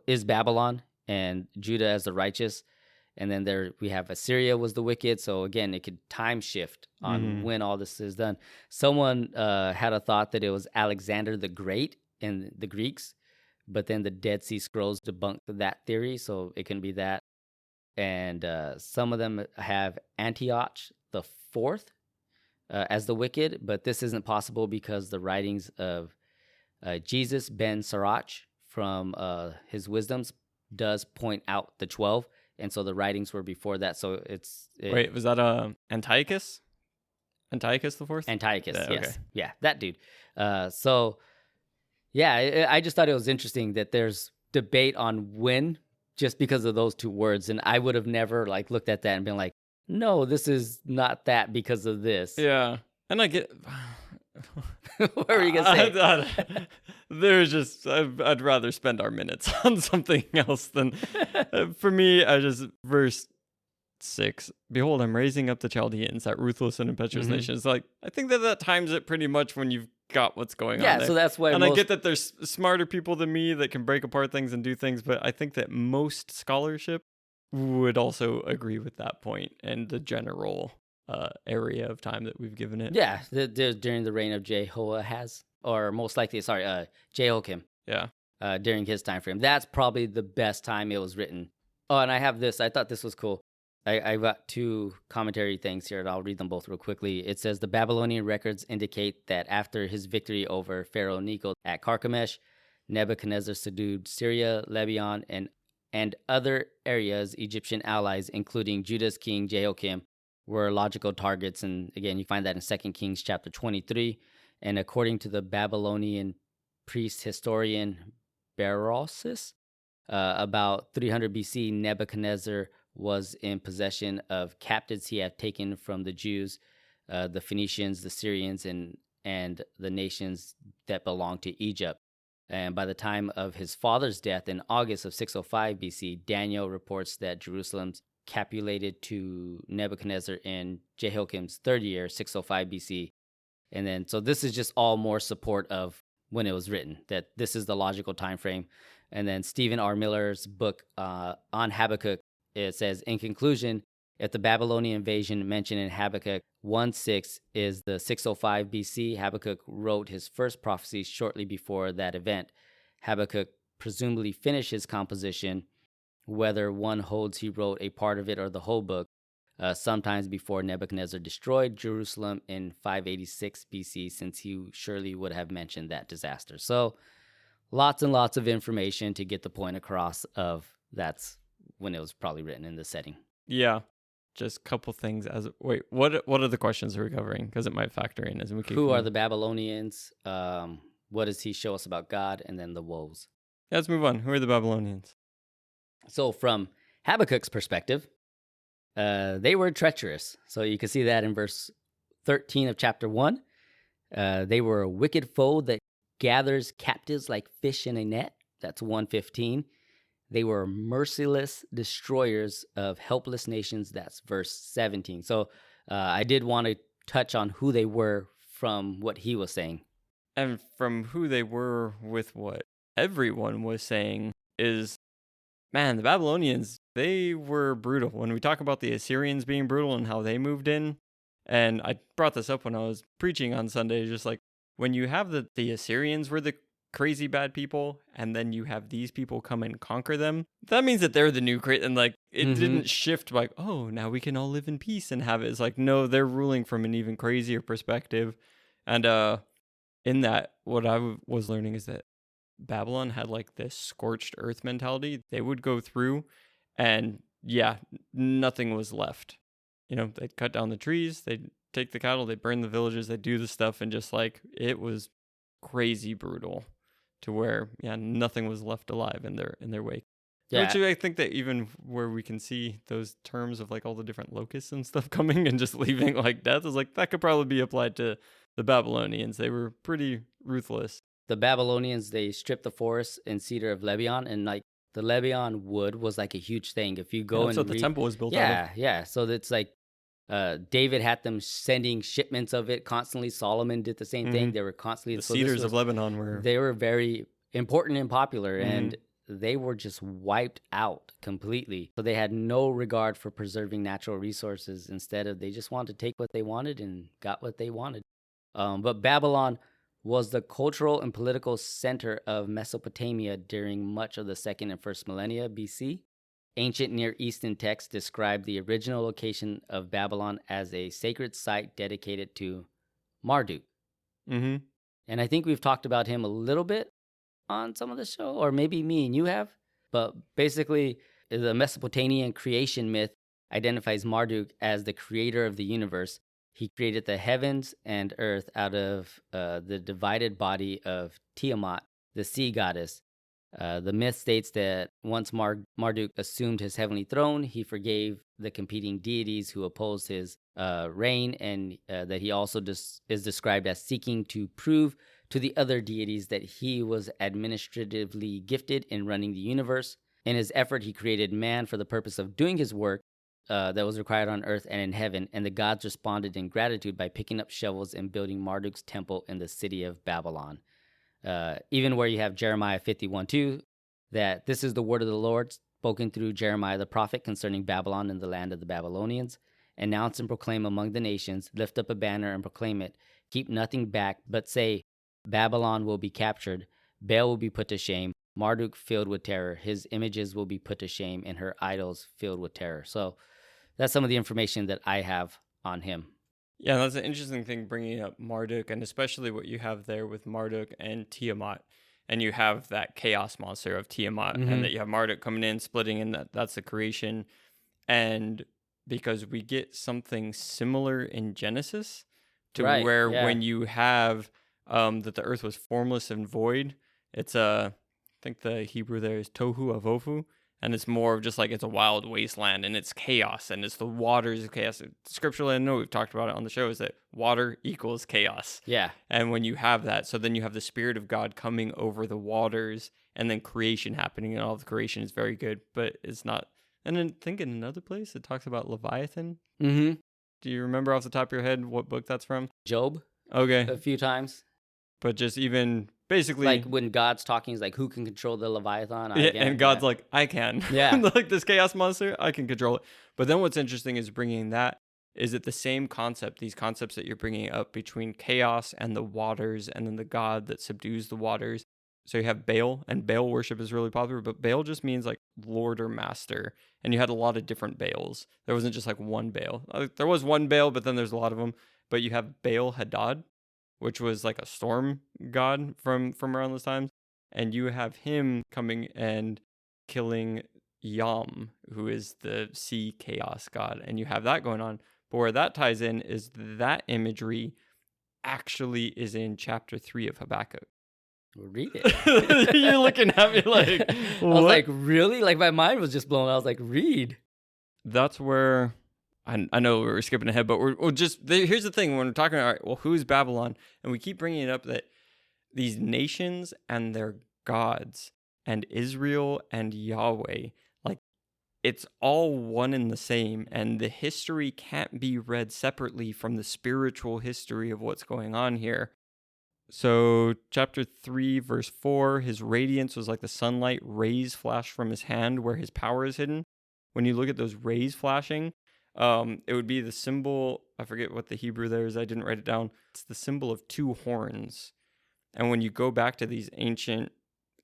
is Babylon and Judah as the righteous. And then there we have Assyria was the wicked. So again, it could time shift on when all this is done. Someone had a thought that it was Alexander the Great in the Greeks, but then the Dead Sea Scrolls debunked that theory. So it can be that. And some of them have Antioch the Fourth as the wicked, but this isn't possible because the writings of Jesus ben Sirach from his wisdoms does point out the 12. And so the writings were before that. So Wait, was that Antiochus? Antiochus the Fourth? Antiochus, yeah, yes. Okay. Yeah, that dude. So, yeah, I just thought it was interesting that there's debate on when just because of those two words. And I would have never looked at that and been like, no, this is not that because of this. Yeah. And I get... What were you going to say? There's just, I'd rather spend our minutes on something else than, for me, verse 6, behold, I'm raising up the Chaldeans, that ruthless and impetuous nation. It's I think that times it pretty much when you've got what's going on there. Yeah, so that's why I get that there's smarter people than me that can break apart things and do things, but I think that most scholarship would also agree with that point and the general area of time that we've given it. Yeah, during the reign of Jehoahaz, or most likely, Jehoiakim. Yeah. During his time frame. That's probably the best time it was written. Oh, and I have this. I thought this was cool. I got two commentary things here, and I'll read them both real quickly. It says, the Babylonian records indicate that after his victory over Pharaoh Necho at Carchemish, Nebuchadnezzar subdued Syria, Lebanon, and other areas. Egyptian allies, including Judah's king Jehoiakim, were logical targets. And again, you find that in 2 Kings chapter 23. And according to the Babylonian priest historian Berosus, about 300 BC, Nebuchadnezzar was in possession of captives he had taken from the Jews, the Phoenicians, the Syrians, and the nations that belonged to Egypt. And by the time of his father's death in August of 605 BC, Daniel reports that Jerusalem's capitulated to Nebuchadnezzar in Jehoiakim's third year, 605 BC. And then, so this is just all more support of when it was written, that this is the logical time frame. And then Stephen R. Miller's book on Habakkuk, it says, in conclusion, if the Babylonian invasion mentioned in Habakkuk 1:6 is the 605 BC, Habakkuk wrote his first prophecy shortly before that event. Habakkuk presumably finished his composition, whether one holds he wrote a part of it or the whole book, sometimes before Nebuchadnezzar destroyed Jerusalem in 586 BC, since he surely would have mentioned that disaster. So lots and lots of information to get the point across of that's when it was probably written in this setting. Yeah. Just a couple things. What are the questions we're covering? Because it might factor in as we keep Who going. are the Babylonians? What does he show us about God? And then the woes. Yeah, let's move on. Who are the Babylonians? So from Habakkuk's perspective, they were treacherous. So you can see that in verse 13 of chapter 1. They were a wicked foe that gathers captives like fish in a net. That's 115. They were merciless destroyers of helpless nations. That's verse 17. So I did want to touch on who they were from what he was saying. And from who they were with what everyone was saying is, man, the Babylonians, they were brutal. When we talk about the Assyrians being brutal and how they moved in, and I brought this up when I was preaching on Sunday, just when you have the Assyrians were the crazy bad people, and then you have these people come and conquer them, that means that they're the new crazy, and it didn't shift oh, now we can all live in peace and have it. It's no, they're ruling from an even crazier perspective. And in that, what I was learning is that Babylon had like this scorched earth mentality. They would go through and nothing was left. They'd cut down the trees, they'd take the cattle, they'd burn the villages, they'd do the stuff, and just like it was crazy brutal to where nothing was left alive in their wake. Yeah. Which I think that even where we can see those terms of like all the different locusts and stuff coming and just leaving like death is like that could probably be applied to the Babylonians. They were pretty ruthless. The Babylonians, they stripped the forest and cedar of Lebanon, and like the Lebanon wood was like a huge thing. If you go that's what the temple was built out of. Yeah. So it's like David had them sending shipments of it constantly. Solomon did the same thing. They were constantly the cedars of Lebanon were very important and popular, and they were just wiped out completely. So they had no regard for preserving natural resources. Instead of, they just wanted to take what they wanted and got what they wanted. But Babylon was the cultural and political center of Mesopotamia during much of the 2nd and 1st millennia BC. Ancient Near Eastern texts describe the original location of Babylon as a sacred site dedicated to Marduk. Mm-hmm. And I think we've talked about him a little bit on some of the show, or maybe me and you have. But basically, the Mesopotamian creation myth identifies Marduk as the creator of the universe. He created the heavens and earth out of the divided body of Tiamat, the sea goddess. The myth states that once Marduk assumed his heavenly throne, he forgave the competing deities who opposed his reign, and that he also is described as seeking to prove to the other deities that he was administratively gifted in running the universe. In his effort, he created man for the purpose of doing his work that was required on earth and in heaven, and the gods responded in gratitude by picking up shovels and building Marduk's temple in the city of Babylon. Even where you have Jeremiah 51:2, that this is the word of the Lord spoken through Jeremiah the prophet concerning Babylon and the land of the Babylonians. Announce and proclaim among the nations, lift up a banner and proclaim it. Keep nothing back, but say, Babylon will be captured, Baal will be put to shame, Marduk filled with terror, his images will be put to shame, and her idols filled with terror. So that's some of the information that I have on him. Yeah, that's an interesting thing bringing up Marduk, and especially what you have there with Marduk and Tiamat. And you have that chaos monster of Tiamat, and that you have Marduk coming in, splitting, and that's the creation. And because we get something similar in Genesis to when you have that the earth was formless and void, it's I think the Hebrew there is tohu avohu, and it's more of just like it's a wild wasteland and it's chaos and it's the waters of chaos. Scripturally, I know we've talked about it on the show, is that water equals chaos. Yeah. And when you have that, so then you have the Spirit of God coming over the waters and then creation happening, and all of the creation is very good, but it's not. And then think in another place, it talks about Leviathan. Mm-hmm. Do you remember off the top of your head what book that's from? Job. Okay. A few times. But just even basically, like when God's talking, he's like, who can control the Leviathan? And God's like, I can. Yeah. Like this chaos monster, I can control it. But then what's interesting is bringing that, is it the same concept, these concepts that you're bringing up between chaos and the waters, and then the God that subdues the waters. So you have Baal, and Baal worship is really popular, but Baal just means like Lord or Master. And you had a lot of different Baals. There wasn't just like one Baal. There was one Baal, but then there's a lot of them. But you have Baal-Hadad, which was like a storm god from around those times. And you have him coming and killing Yam, who is the sea chaos god. And you have that going on. But where that ties in is that imagery actually is in chapter 3 of Habakkuk. Read it. You're looking at me like, what? I was like, really? Like my mind was just blown. I was like, read. That's where... I know we're skipping ahead, but we're just... Here's the thing. When we're talking, all right, well, who's Babylon? And we keep bringing it up that these nations and their gods and Israel and Yahweh, like, it's all one and the same. And the history can't be read separately from the spiritual history of what's going on here. So chapter 3, verse 4, his radiance was like the sunlight, rays flash from his hand where his power is hidden. When you look at those rays flashing, it would be the symbol, I forget what the Hebrew there is, I didn't write it down. It's the symbol of two horns. And when you go back to these ancient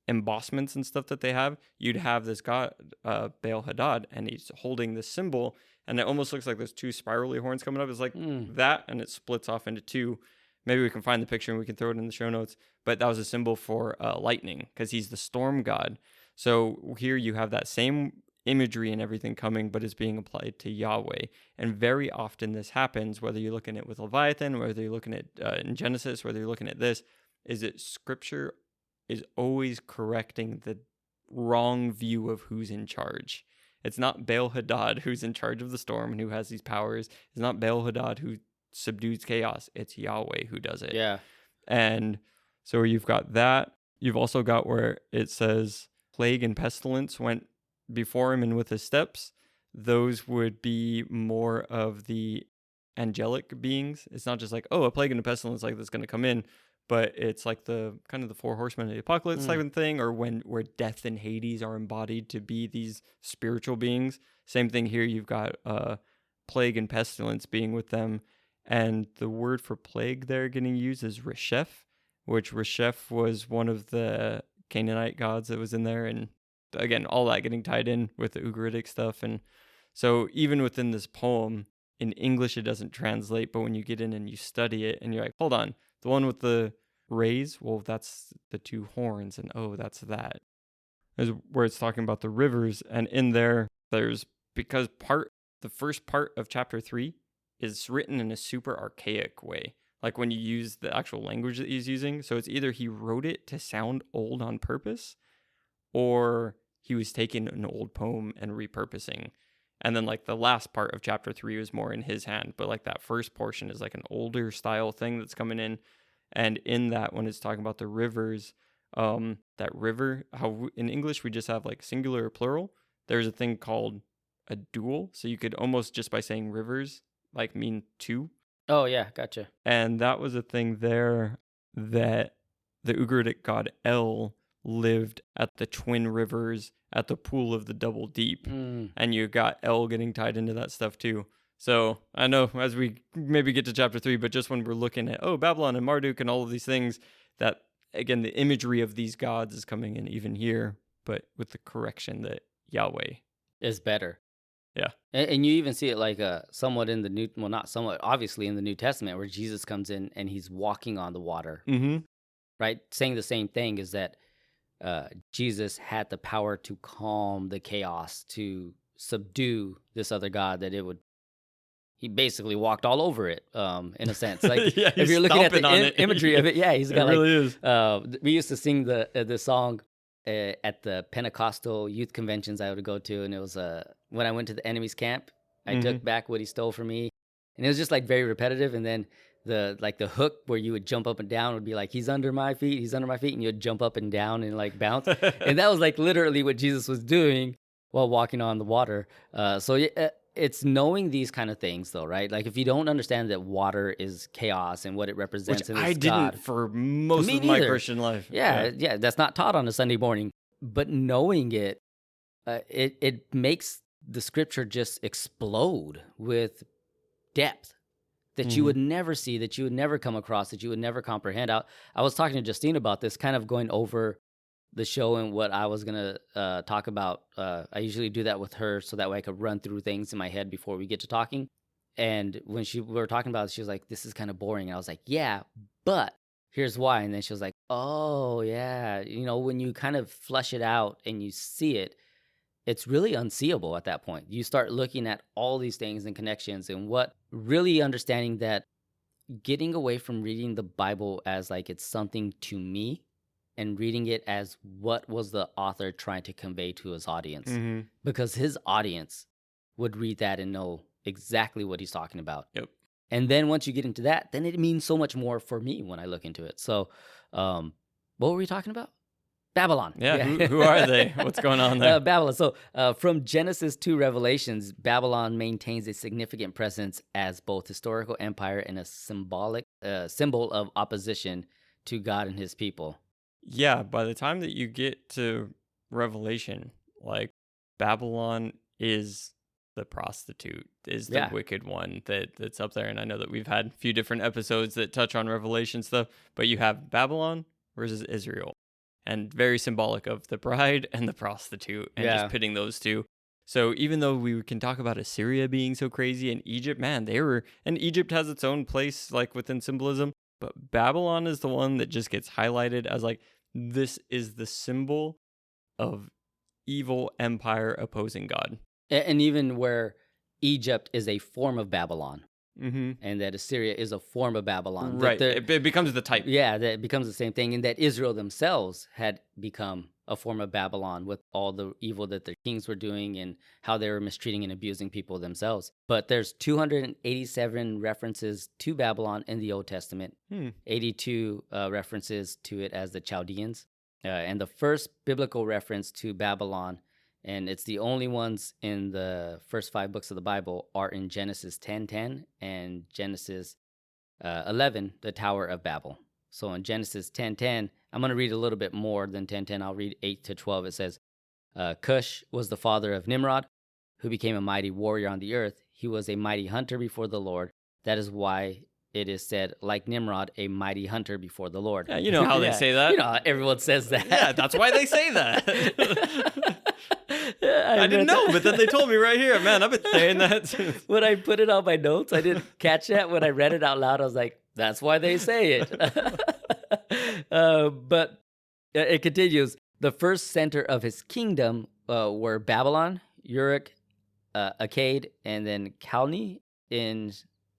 embossments and stuff that they have, you'd have this god, Baal-Hadad, and he's holding this symbol, and it almost looks like there's two spirally horns coming up. It's like that, and it splits off into two, maybe we can find the picture and we can throw it in the show notes. But that was a symbol for lightning, because he's the storm god. So here you have that same imagery and everything coming, but it's being applied to Yahweh. And very often this happens, whether you're looking at with Leviathan, whether you're looking at in Genesis, whether you're looking at this, is that Scripture is always correcting the wrong view of who's in charge. It's not Baal-Hadad who's in charge of the storm and who has these powers. It's not Baal-Hadad who subdues chaos. It's Yahweh who does it. Yeah. And so you've got that. You've also got where it says plague and pestilence went before him and with his steps. Those would be more of the angelic beings. It's not just like, oh, a plague and a pestilence like that's going to come in, but it's like the kind of the four horsemen of the apocalypse type of thing, or where death and Hades are embodied to be these spiritual beings. Same thing here. You've got plague and pestilence being with them, and the word for plague there getting used is Resheph, which Resheph was one of the Canaanite gods that was in there, and again, all that getting tied in with the Ugaritic stuff. And so even within this poem, in English it doesn't translate, but when you get in and you study it and you're like, hold on, the one with the rays, well, that's the two horns, and oh, that's that. Is where it's talking about the rivers, and in there's, because the first part of chapter 3 is written in a super archaic way, like when you use the actual language that he's using. So it's either he wrote it to sound old on purpose, or he was taking an old poem and repurposing. And then like the last part of chapter 3 was more in his hand, but like that first portion is like an older style thing that's coming in. And in that, when it's talking about the rivers, that river, how in English we just have like singular or plural, there's a thing called a dual. So you could almost just by saying rivers like mean two. Oh yeah, gotcha. And that was a thing there, that the Ugaritic god El lived at the twin rivers at the pool of the double deep. And you got El getting tied into that stuff too. So I know as we maybe get to chapter 3, but just when we're looking at, Babylon and Marduk and all of these things, that again, the imagery of these gods is coming in even here, but with the correction that Yahweh is better. Yeah. And you even see it like somewhat in the New, well, not somewhat, obviously in the New Testament, where Jesus comes in and he's walking on the water, right? Saying the same thing, is that Jesus had the power to calm the chaos, to subdue this other god, that he basically walked all over it, in a sense. Like yeah, if you're looking at the imagery of it, yeah, he's got it really is. We used to sing the song at the Pentecostal youth conventions I would go to, and it was when I went to the enemy's camp, I took back what he stole from me, and it was just like very repetitive. And then the hook where you would jump up and down would be like, he's under my feet, and you'd jump up and down and like bounce, and that was like literally what Jesus was doing while walking on the water. It's knowing these kind of things, though, right? Like if you don't understand that water is chaos and what it represents, Which and I it's didn't God, for most Me of my neither. Christian life. yeah, that's not taught on a Sunday morning. But knowing it, it makes the scripture just explode with depth that you would never see, that you would never come across, that you would never comprehend. I was talking to Justine about this, kind of going over the show and what I was going to talk about. I usually do that with her so that way I could run through things in my head before we get to talking. And when we were talking about it, she was like, this is kind of boring. And I was like, yeah, but here's why. And then she was like, oh, yeah. When you kind of flesh it out and you see it, it's really unseeable at that point. You start looking at all these things and connections, and what really understanding that, getting away from reading the Bible as like it's something to me, and reading it as what was the author trying to convey to his audience. Because his audience would read that and know exactly what he's talking about. Yep. And then once you get into that, then it means so much more for me when I look into it. So what were we talking about? Babylon. Yeah. Who are they? What's going on there? Babylon. So from Genesis to Revelations, Babylon maintains a significant presence as both historical empire and a symbol of opposition to God and his people. Yeah, by the time that you get to Revelation, like Babylon is the prostitute, is the wicked one that's up there. And I know that we've had a few different episodes that touch on Revelation stuff, but you have Babylon versus Israel, and very symbolic of the bride and the prostitute, and just pitting those two. So even though we can talk about Assyria being so crazy, and Egypt, man, and Egypt has its own place like within symbolism, but Babylon is the one that just gets highlighted as like, this is the symbol of evil empire opposing God. And even where Egypt is a form of Babylon, Mm-hmm. and that Assyria is a form of Babylon. Right. It becomes the type. Yeah, that it becomes the same thing. And that Israel themselves had become a form of Babylon with all the evil that their kings were doing and how they were mistreating and abusing people themselves. But there's 287 references to Babylon in the Old Testament, 82 references to it as the Chaldeans. And the first biblical reference to Babylon, and it's the only ones in the first 5 books of the Bible, are in Genesis 10:10 and Genesis 11, the Tower of Babel. So in Genesis 10:10, I'm going to read a little bit more than 10:10. I'll read 8 to 12. It says, Cush was the father of Nimrod, who became a mighty warrior on the earth. He was a mighty hunter before the Lord. That is why it is said, like Nimrod, a mighty hunter before the Lord. Yeah, you know how they say that. You know how everyone says that. Yeah, that's why they say that. I didn't know, but then they told me right here. Man, I've been saying that since. When I put it on my notes, I didn't catch that. When I read it out loud, I was like, that's why they say it. But it continues. The first center of his kingdom were Babylon, Uruk, Akkad, and then Calneh in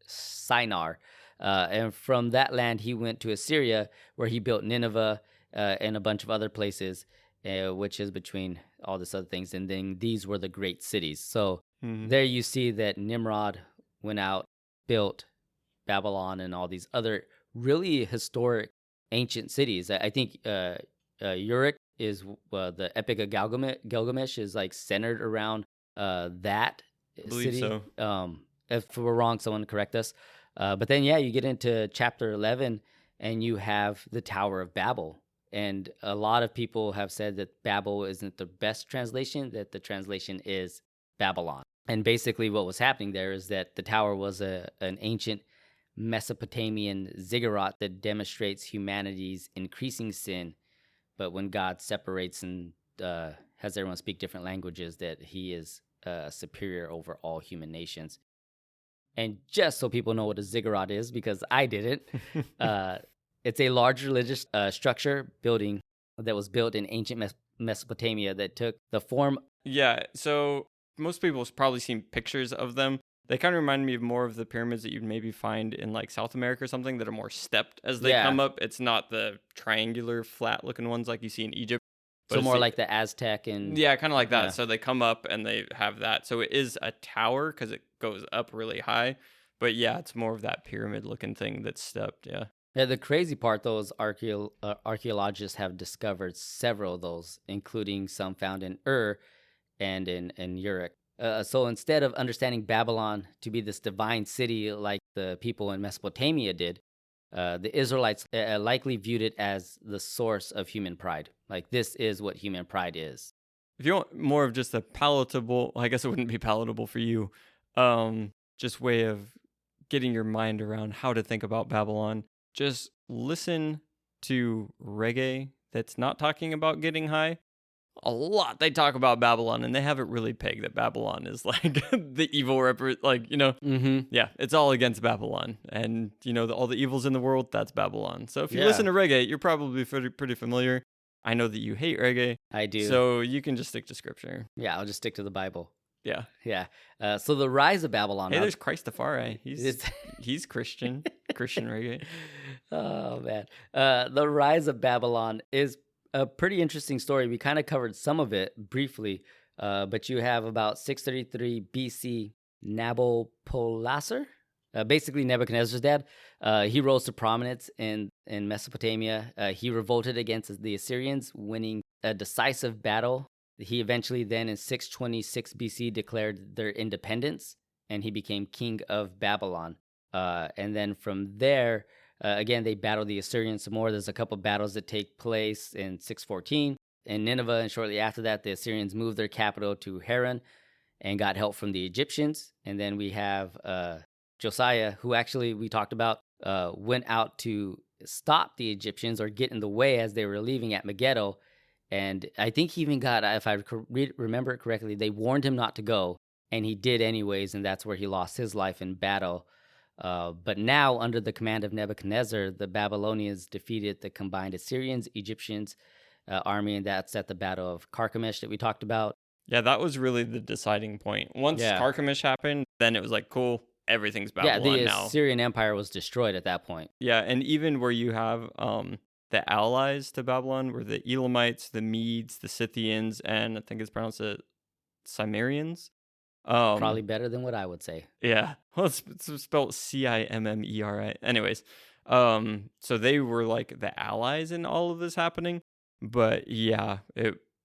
Shinar. And from that land, he went to Assyria, where he built Nineveh and a bunch of other places, which is between all this other things. And then these were the great cities. So there you see that Nimrod went out, built Babylon and all these other really historic ancient cities. I think Uruk is the Epic of Gilgamesh is like centered around that I believe city. so. If we're wrong, someone correct us. But then, yeah, you get into chapter 11 and you have the Tower of Babel. And a lot of people have said that Babel isn't the best translation, that the translation is Babylon. And basically what was happening there is that the tower was an ancient Mesopotamian ziggurat that demonstrates humanity's increasing sin. But when God separates and has everyone speak different languages, that he is superior over all human nations. And just so people know what a ziggurat is, because I didn't, it's a large religious structure building that was built in ancient Mesopotamia that took the form. Yeah, so most people have probably seen pictures of them. They kind of remind me of more of the pyramids that you'd maybe find in like South America or something that are more stepped as they come up. It's not the triangular, flat-looking ones like you see in Egypt. So more like the Aztec and... Yeah, kind of like that. Yeah. So they come up and they have that. So it is a tower because it goes up really high. But yeah, it's more of that pyramid-looking thing that's stepped, yeah. Yeah, the crazy part, though, is archaeologists have discovered several of those, including some found in Ur and in Uruk. So instead of understanding Babylon to be this divine city like the people in Mesopotamia did, the Israelites likely viewed it as the source of human pride. Like, this is what human pride is. If you want more of just a palatable, I guess it wouldn't be palatable for you, just way of getting your mind around how to think about Babylon, just listen to reggae that's not talking about getting high. A lot they talk about Babylon, and they have it really pegged that Babylon is like the evil yeah, it's all against Babylon, and all the evils in the world, that's Babylon. So if you listen to reggae, you're probably pretty familiar. I know that you hate reggae. I do. So you can just stick to scripture. Yeah, I'll just stick to the Bible. Yeah. So the rise of Babylon. Hey, there's Christafari. He's Christian reggae. Oh man, the rise of Babylon is a pretty interesting story. We kind of covered some of it briefly, but you have about 633 BC Nabopolassar, basically Nebuchadnezzar's dad. He rose to prominence in Mesopotamia. He revolted against the Assyrians, winning a decisive battle. He eventually then in 626 BC declared their independence, and he became king of Babylon. And then from there, again, they battled the Assyrians some more. There's a couple battles that take place in 614 in Nineveh, and shortly after that, the Assyrians moved their capital to Haran and got help from the Egyptians. And then we have Josiah, who actually we talked about, went out to stop the Egyptians or get in the way as they were leaving at Megiddo. And I think he even got, if I remember it correctly, they warned him not to go, and he did anyways, and that's where he lost his life in battle. But now, under the command of Nebuchadnezzar, the Babylonians defeated the combined Assyrians, Egyptians army, and that's at the Battle of Carchemish that we talked about. Yeah, that was really the deciding point. Once Yeah. Carchemish happened, then it was like, cool, everything's Yeah, Babylon the now. Assyrian Empire was destroyed at that point. Yeah, and even where you have the allies to Babylon were the Elamites, the Medes, the Scythians, and I think it's pronounced the Cimmerians. Probably better than what I would say. Yeah. Well, it's spelled Cimmeri. Anyways, so they were like the allies in all of this happening. But yeah,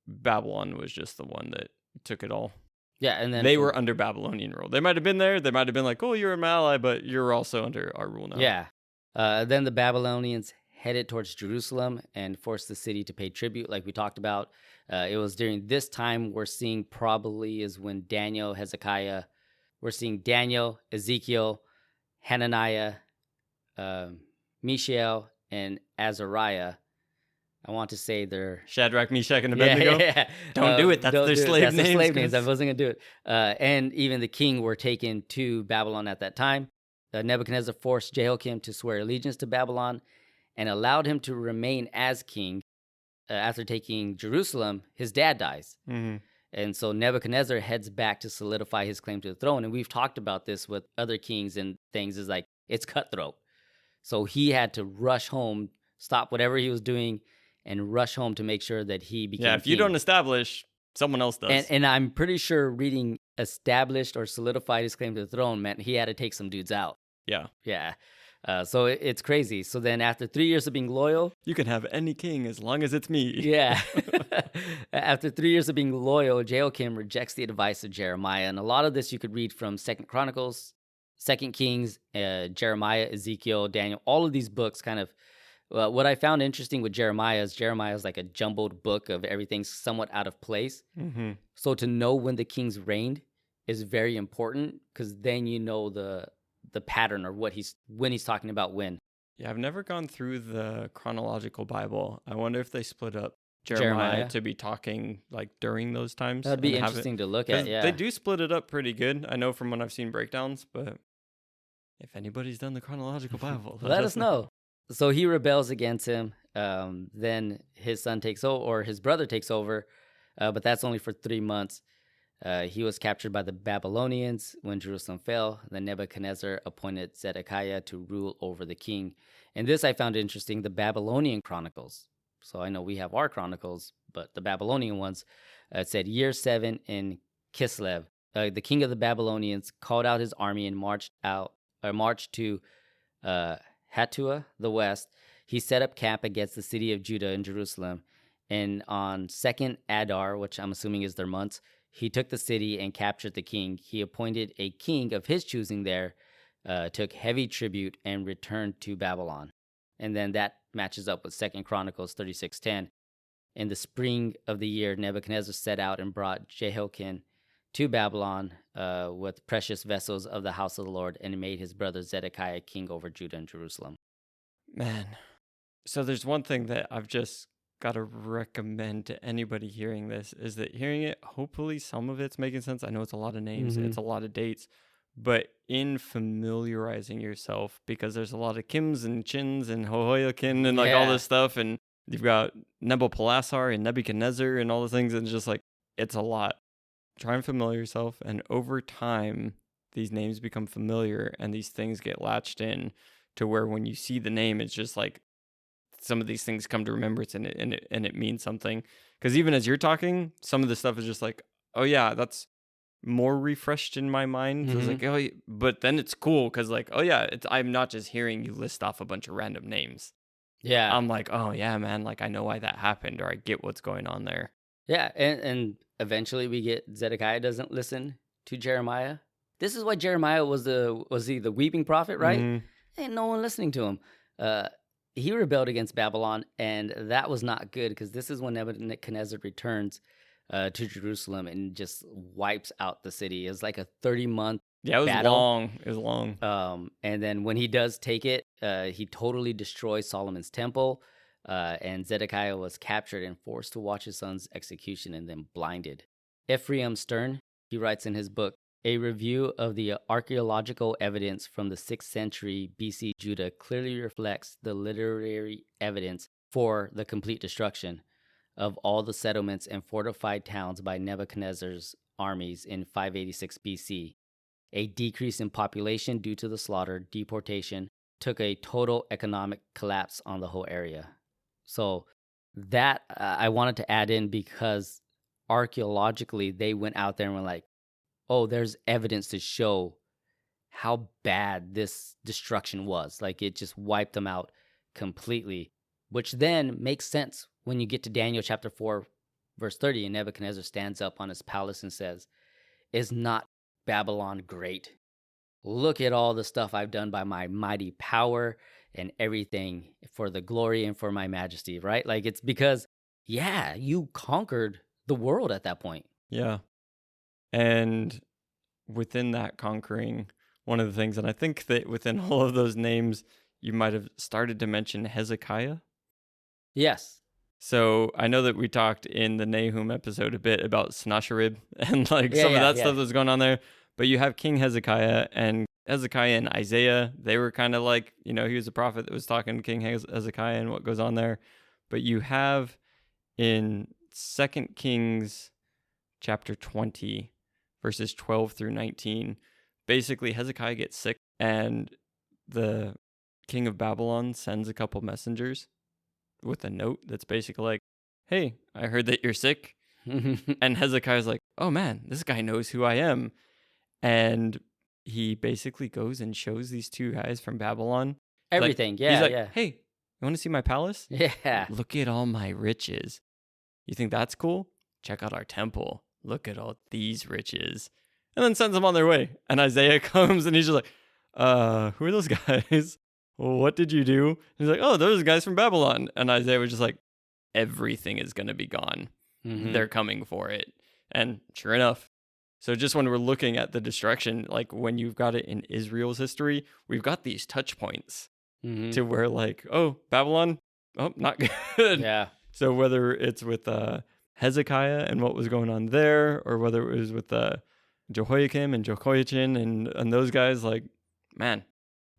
Babylon was just the one that took it all. Yeah, and then they were under Babylonian rule. They might have been there. They might have been like, oh, you're an ally, but you're also under our rule now. Yeah. Then the Babylonians headed towards Jerusalem and forced the city to pay tribute, like we talked about. It was during this time we're seeing probably is when Daniel, Hezekiah, we're seeing Daniel, Ezekiel, Hananiah, Mishael, and Azariah. I want to say they're Shadrach, Meshach, and Abednego. Yeah. Don't do it. That's their slave names. That's their slave names. I wasn't going to do it. And even the king were taken to Babylon at that time. Nebuchadnezzar forced Jehoiakim to swear allegiance to Babylon and allowed him to remain as king. After taking Jerusalem, his dad dies. Mm-hmm. And so Nebuchadnezzar heads back to solidify his claim to the throne. And we've talked about this with other kings and things, is like, it's cutthroat. So he had to rush home, stop whatever he was doing, and rush home to make sure that he became if king. you don't establish, someone else does. And I'm pretty sure reading established or solidified his claim to the throne meant he had to take some dudes out. Yeah. Yeah. So it's crazy. So then after 3 years of being loyal... You can have any king as long as it's me. Yeah. After 3 years of being loyal, Jehoiakim rejects the advice of Jeremiah. And a lot of this you could read from 2 Chronicles, 2 Kings, Jeremiah, Ezekiel, Daniel. All of these books kind of... what I found interesting with Jeremiah is like a jumbled book of everything somewhat out of place. Mm-hmm. So to know when the kings reigned is very important, because then you know the pattern or when he's talking about when. Yeah, I've never gone through the chronological Bible. I wonder if they split up Jeremiah to be talking like during those times. That'd be interesting to look at. Yeah, they do split it up pretty good. I know from when I've seen breakdowns, but if anybody's done the chronological Bible, let us know. So he rebels against him. Then his son takes over, or his brother takes over, but that's only for 3 months. He was captured by the Babylonians when Jerusalem fell. Then Nebuchadnezzar appointed Zedekiah to rule over the king. And this I found interesting, the Babylonian Chronicles. So I know we have our Chronicles, but the Babylonian ones said, year 7 in Kislev, the king of the Babylonians called out his army and marched to Hattua, the west. He set up camp against the city of Judah in Jerusalem. And on 2nd Adar, which I'm assuming is their months, he took the city and captured the king. He appointed a king of his choosing there, took heavy tribute, and returned to Babylon. And then that matches up with 2 Chronicles 36:10. In the spring of the year, Nebuchadnezzar set out and brought Jehoiakim to Babylon with precious vessels of the house of the Lord, and made his brother Zedekiah king over Judah and Jerusalem. Man, so there's one thing that I've just got to recommend to anybody hearing this, is that hearing it, hopefully some of it's making sense. I know it's a lot of names, it's a lot of dates, but in familiarizing yourself, because there's a lot of Kims and Chins and Jehoiakim and like all this stuff, and you've got Nabopolassar and Nebuchadnezzar and all the things, and it's just like, it's a lot. Try and familiar yourself, and over time, these names become familiar, and these things get latched in to where when you see the name, it's just like, some of these things come to remembrance, and it means something. Because even as you're talking, some of the stuff is just like, oh yeah, that's more refreshed in my mind. Mm-hmm. I was like, oh, but then it's cool because like, oh yeah, I'm not just hearing you list off a bunch of random names. Yeah, I'm like, oh yeah, man, like I know why that happened, or I get what's going on there. Yeah, and eventually we get Zedekiah doesn't listen to Jeremiah. This is why Jeremiah was he the weeping prophet, right? Mm-hmm. Ain't no one listening to him. He rebelled against Babylon, and that was not good, because this is when Nebuchadnezzar returns to Jerusalem and just wipes out the city. It was like a 30-month battle. Long. It was long. And then when he does take it, he totally destroys Solomon's temple, and Zedekiah was captured and forced to watch his son's execution and then blinded. Ephraim Stern, he writes in his book, A review of the archaeological evidence from the 6th century BC Judah clearly reflects the literary evidence for the complete destruction of all the settlements and fortified towns by Nebuchadnezzar's armies in 586 BC. A decrease in population due to the slaughter, deportation, took a total economic collapse on the whole area. So that I wanted to add in because archaeologically they went out there and were like, oh, there's evidence to show how bad this destruction was. Like it just wiped them out completely, which then makes sense when you get to Daniel chapter 4, verse 30, and Nebuchadnezzar stands up on his palace and says, is not Babylon great? Look at all the stuff I've done by my mighty power and everything for the glory and for my majesty, right? Like it's because, yeah, you conquered the world at that point. Yeah. And within that conquering, one of the things, and I think that within all of those names, you might have started to mention Hezekiah. Yes. So I know that we talked in the Nahum episode a bit about Sennacherib and like some of that stuff that's going on there. But you have King Hezekiah, and Hezekiah and Isaiah, they were kind of like, he was a prophet that was talking to King Hezekiah and what goes on there. But you have in 2 Kings chapter 20, verses 12 through 19, basically Hezekiah gets sick and the king of Babylon sends a couple messengers with a note that's basically like, hey, I heard that you're sick. And Hezekiah's like, oh man, this guy knows who I am. And he basically goes and shows these two guys from Babylon everything. He's like, hey, you want to see my palace? Yeah. Look at all my riches. You think that's cool? Check out our temple. Look at all these riches. And then sends them on their way. And Isaiah comes and he's just like, who are those guys? What did you do? And he's like, oh, those are guys from Babylon. And Isaiah was just like, everything is going to be gone. Mm-hmm. They're coming for it. And sure enough. So just when we're looking at the destruction, like when you've got it in Israel's history, we've got these touch points to where like, oh, Babylon, oh, not good. Yeah. So whether it's with Hezekiah and what was going on there, or whether it was with Jehoiakim and Jehoiachin and those guys, like, man,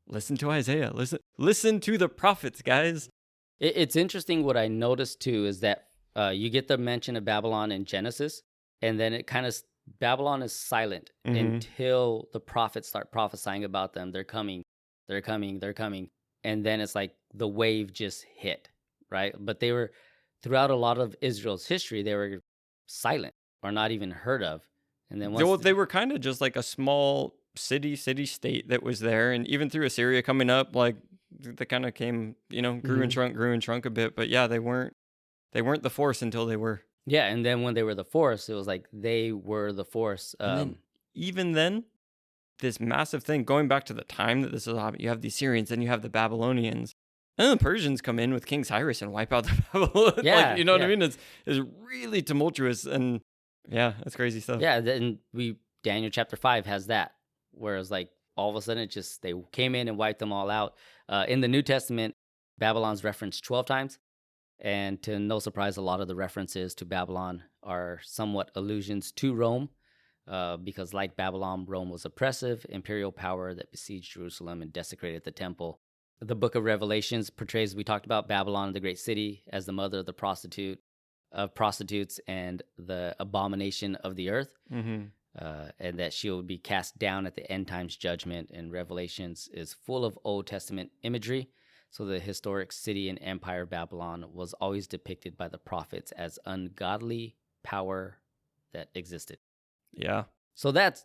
listen to Isaiah. Listen to the prophets, guys. It's interesting what I noticed too is that you get the mention of Babylon in Genesis, and then it kind of Babylon is silent until the prophets start prophesying about them. They're coming, they're coming, they're coming. And then it's like the wave just hit, right? But they were, throughout a lot of Israel's history, they were silent or not even heard of. And then once they were kind of just like a small city-state that was there. And even through Assyria coming up, like they kind of came, grew and shrunk a bit. But yeah, they weren't the force until they were. Yeah, and then when they were the force, it was like they were the force. And then, even then, this massive thing, going back to the time that this is happening, you have the Assyrians, then you have the Babylonians, and then the Persians come in with King Cyrus and wipe out the Babylon. Yeah, what I mean? It's really tumultuous, and yeah, that's crazy stuff. Yeah, then Daniel chapter 5 has that, whereas like all of a sudden they came in and wiped them all out. In the New Testament, Babylon's referenced 12 times. And to no surprise, a lot of the references to Babylon are somewhat allusions to Rome, because like Babylon, Rome was oppressive, imperial power that besieged Jerusalem and desecrated the temple. The book of Revelations portrays, we talked about Babylon, the great city, as the mother of the prostitutes and the abomination of the earth, and that she will be cast down at the end times judgment. And Revelations is full of Old Testament imagery. So the historic city and empire Babylon was always depicted by the prophets as ungodly power that existed. Yeah. So that's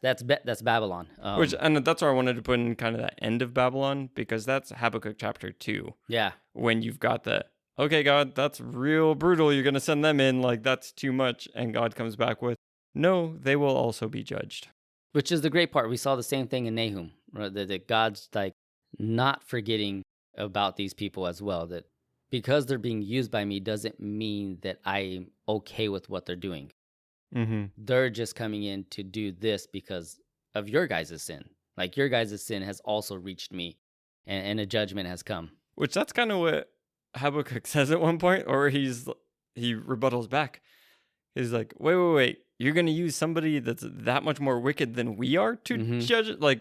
Babylon. And that's where I wanted to put in kind of that end of Babylon, because that's Habakkuk chapter 2. Yeah. When you've got okay, God, that's real brutal. You're going to send them in, like that's too much. And God comes back with, no, they will also be judged. Which is the great part. We saw the same thing in Nahum, right? That God's like not forgetting about these people as well, that because they're being used by me doesn't mean that I'm okay with what they're doing. They're just coming in to do this because of your guys' sin. Like your guys' sin has also reached me, and a judgment has come. Which that's kind of what Habakkuk says at one point, or he rebuttals back. He's like, wait. you're going to use somebody that's that much more wicked than we are to judge it? Like,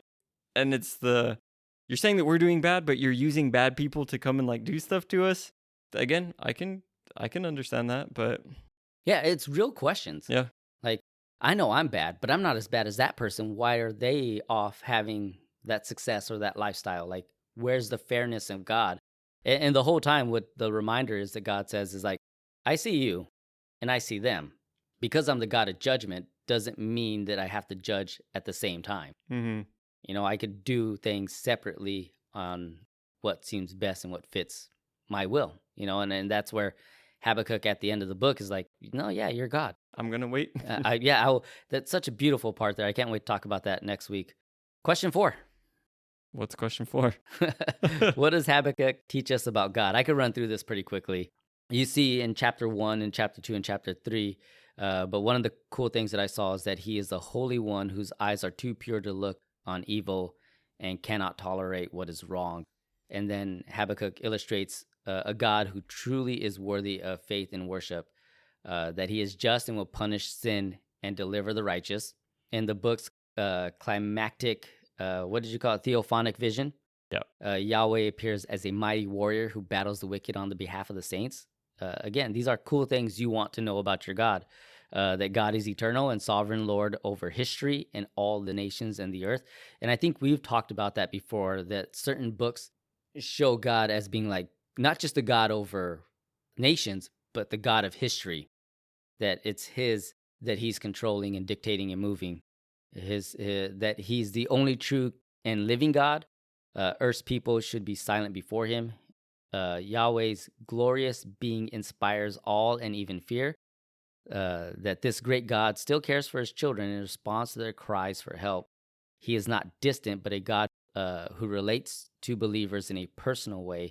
and you're saying that we're doing bad, but you're using bad people to come and like do stuff to us. Again, I can understand that, but Yeah, it's real questions. yeah. Like, I know I'm bad, but I'm not as bad as that person. Why are they off having that success or that lifestyle? Like, where's the fairness of God? And the whole time, what the reminder is that God says is like, I see you and I see them. Because I'm the God of judgment doesn't mean that I have to judge at the same time. Mm-hmm. You know, I could do things separately on what seems best and what fits my will, you know, and that's where Habakkuk at the end of the book is like, no, yeah, you're God. I'm going to wait. That's such a beautiful part there. I can't wait to talk about that next week. Question 4. What's question 4? What does Habakkuk teach us about God? I could run through this pretty quickly. You see in chapter 1 and chapter 2 and chapter 3, but one of the cool things that I saw is that he is the Holy One whose eyes are too pure to look on evil and cannot tolerate what is wrong. And then Habakkuk illustrates a God who truly is worthy of faith and worship, that he is just and will punish sin and deliver the righteous. In the book's climactic, what did you call it, theophanic vision, Yahweh appears as a mighty warrior who battles the wicked on the behalf of the saints. Again, these are cool things you want to know about your God. That God is eternal and sovereign Lord over history and all the nations and the earth. And I think we've talked about that before, that certain books show God as being like, not just the God over nations, but the God of history, that it's that he's controlling and dictating and moving, that he's the only true and living God. Earth's people should be silent before him. Yahweh's glorious being inspires awe and even fear. That this great God still cares for his children in response to their cries for help. He is not distant, but a God who relates to believers in a personal way.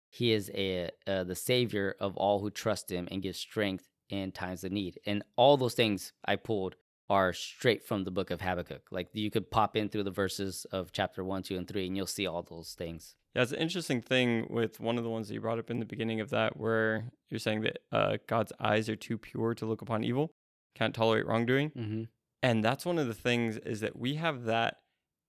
He is the savior of all who trust him and gives strength in times of need. And all those things I pulled are straight from the book of Habakkuk. Like, you could pop in through the verses of chapter 1, 2, and 3, and you'll see all those things. Yeah, it's an interesting thing with one of the ones that you brought up in the beginning of that, where you're saying that God's eyes are too pure to look upon evil, can't tolerate wrongdoing. Mm-hmm. And that's one of the things, is that we have that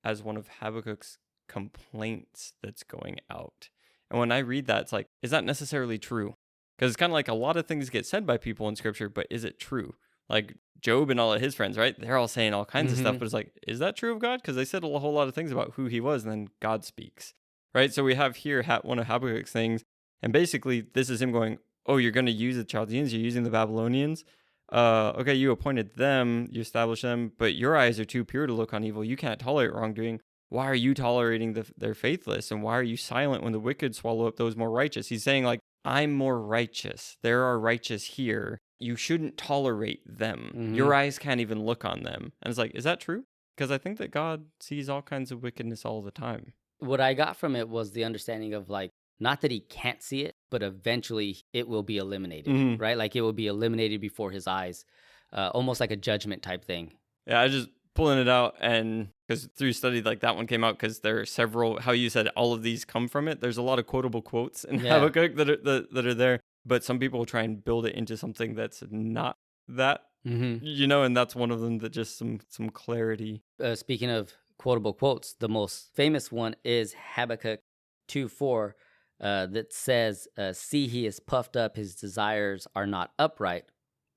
as one of Habakkuk's complaints that's going out. And when I read that, it's like, is that necessarily true? Because it's kind of like a lot of things get said by people in scripture, but is it true? Like Job and all of his friends, right? They're all saying all kinds of stuff, but it's like, is that true of God? Because they said a whole lot of things about who he was, and then God speaks, right? So we have here one of Habakkuk's things, and basically this is him going, oh, you're going to use the Chaldeans, you're using the Babylonians. Okay, you appointed them, you established them, but your eyes are too pure to look on evil. You can't tolerate wrongdoing. Why are you tolerating their faithless? And why are you silent when the wicked swallow up those more righteous? He's saying, like, I'm more righteous. There are righteous here. You shouldn't tolerate them. Mm-hmm. Your eyes can't even look on them. And it's like, is that true? Because I think that God sees all kinds of wickedness all the time. What I got from it was the understanding of, like, not that he can't see it, but eventually it will be eliminated, right? Like, it will be eliminated before his eyes, almost like a judgment type thing. Yeah, I just pulling it out, and because through study, like, that one came out because there are several, how you said all of these come from it. There's a lot of quotable quotes in Habakkuk that are there, but some people try and build it into something that's not that, you know, and that's one of them, that just some clarity. Speaking of quotable quotes, the most famous one is Habakkuk 2:4, that says, see, he is puffed up, his desires are not upright,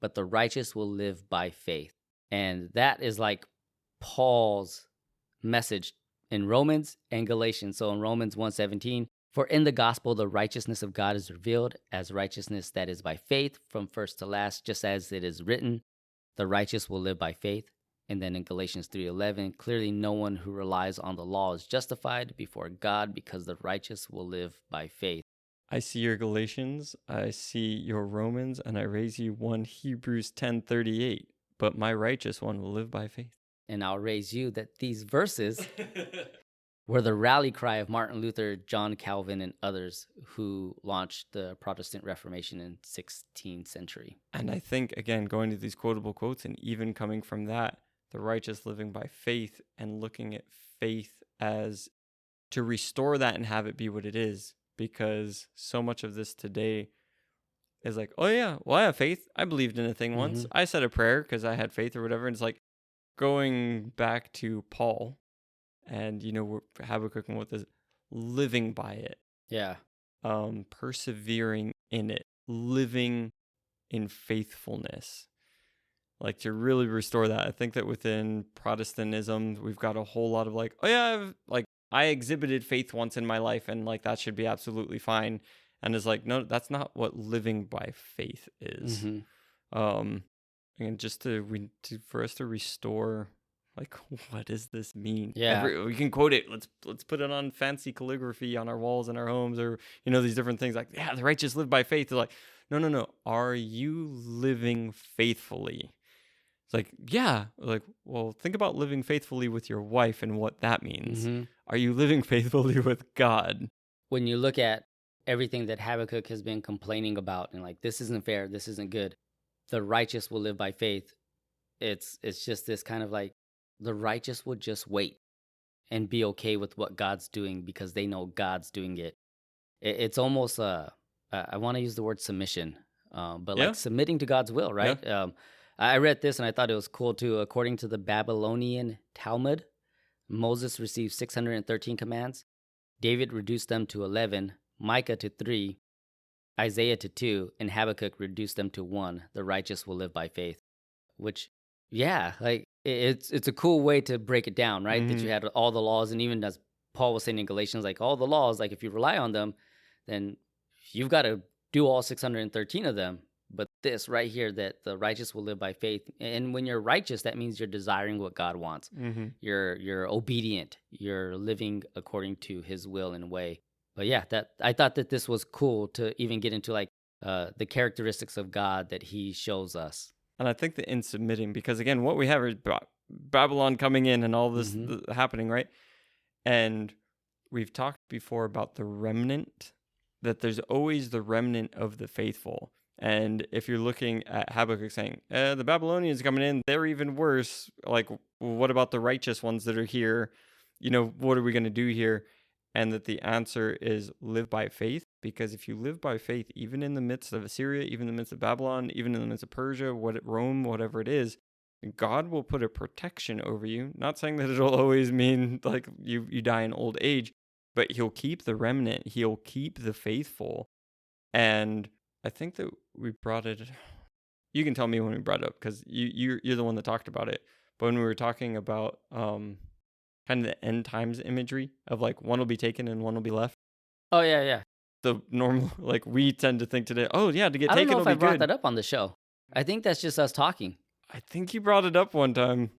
but the righteous will live by faith. And that is like Paul's message in Romans and Galatians. So in Romans 1:17, for in the gospel the righteousness of God is revealed as righteousness that is by faith from first to last, just as it is written, the righteous will live by faith. And then in Galatians 3:11, clearly no one who relies on the law is justified before God, because the righteous will live by faith. I see your Galatians, I see your Romans, and I raise you one Hebrews 10:38. But my righteous one will live by faith. And I'll raise you that these verses were the rally cry of Martin Luther, John Calvin, and others who launched the Protestant Reformation in 16th century. And I think, again, going to these quotable quotes, and even coming from that, the righteous living by faith, and looking at faith as to restore that and have it be what it is. Because so much of this today, is like, oh yeah, well, I have faith. I believed in a thing once. Mhm. I said a prayer because I had faith or whatever. And it's like going back to Paul and, Habakkuk and what this living by it, Yeah. persevering in it, living in faithfulness, like to really restore that. I think that within Protestantism, we've got a whole lot of like, oh yeah, I exhibited faith once in my life and like that should be absolutely fine. And it's like, no, that's not what living by faith is. Mhm. And just for us to restore, like, what does this mean? Yeah. We can quote it. Let's put it on fancy calligraphy on our walls in our homes, or these different things. Like, yeah, the righteous live by faith. They're like, no. Are you living faithfully? It's like, yeah. Like, well, think about living faithfully with your wife and what that means. Mhm. Are you living faithfully with God? When you look at everything that Habakkuk has been complaining about and like, this isn't fair, this isn't good, the righteous will live by faith. It's just this kind of like, the righteous would just wait and be okay with what God's doing because they know God's doing it. It's almost I want to use the word submission, but Yeah. like submitting to God's will, right? I read this and I thought it was cool too. According to the Babylonian Talmud, Moses received 613 commands. David reduced them to 11, Micah to 3, Isaiah to 2, and Habakkuk reduced them to 1. The righteous will live by faith. Which, yeah, like it's a cool way to break it down, right? That Mhm. you had all the laws, and even as Paul was saying in Galatians, like all the laws, like if you rely on them, then you've got to do all 613 of them. But this right here, that the righteous will live by faith, and when you're righteous, that means you're desiring what God wants. Mm-hmm. You're obedient. You're living according to His will and way. But yeah, that I thought that this was cool to even get into like the characteristics of God that He shows us. And I think that in submitting, because again, what we have is Babylon coming in and all this happening, right? And we've talked before about the remnant, that there's always the remnant of the faithful. And if you're looking at Habakkuk saying, the Babylonians coming in, they're even worse. Like, what about the righteous ones that are here? What are we going to do here? And that the answer is live by faith. Because if you live by faith, even in the midst of Assyria, even in the midst of Babylon, even in the midst of Persia, Rome, whatever it is, God will put a protection over you. Not saying that it'll always mean like you die in old age, but He'll keep the remnant. He'll keep the faithful. And I think that we brought it. You can tell me when we brought it up because you're the one that talked about it. But when we were talking about kind of the end times imagery of like one will be taken and one will be left. Oh yeah. The normal, like we tend to think today, oh yeah, to get I taken don't know will if I be brought good. that up on the show. I think that's just us talking. I think you brought it up one time.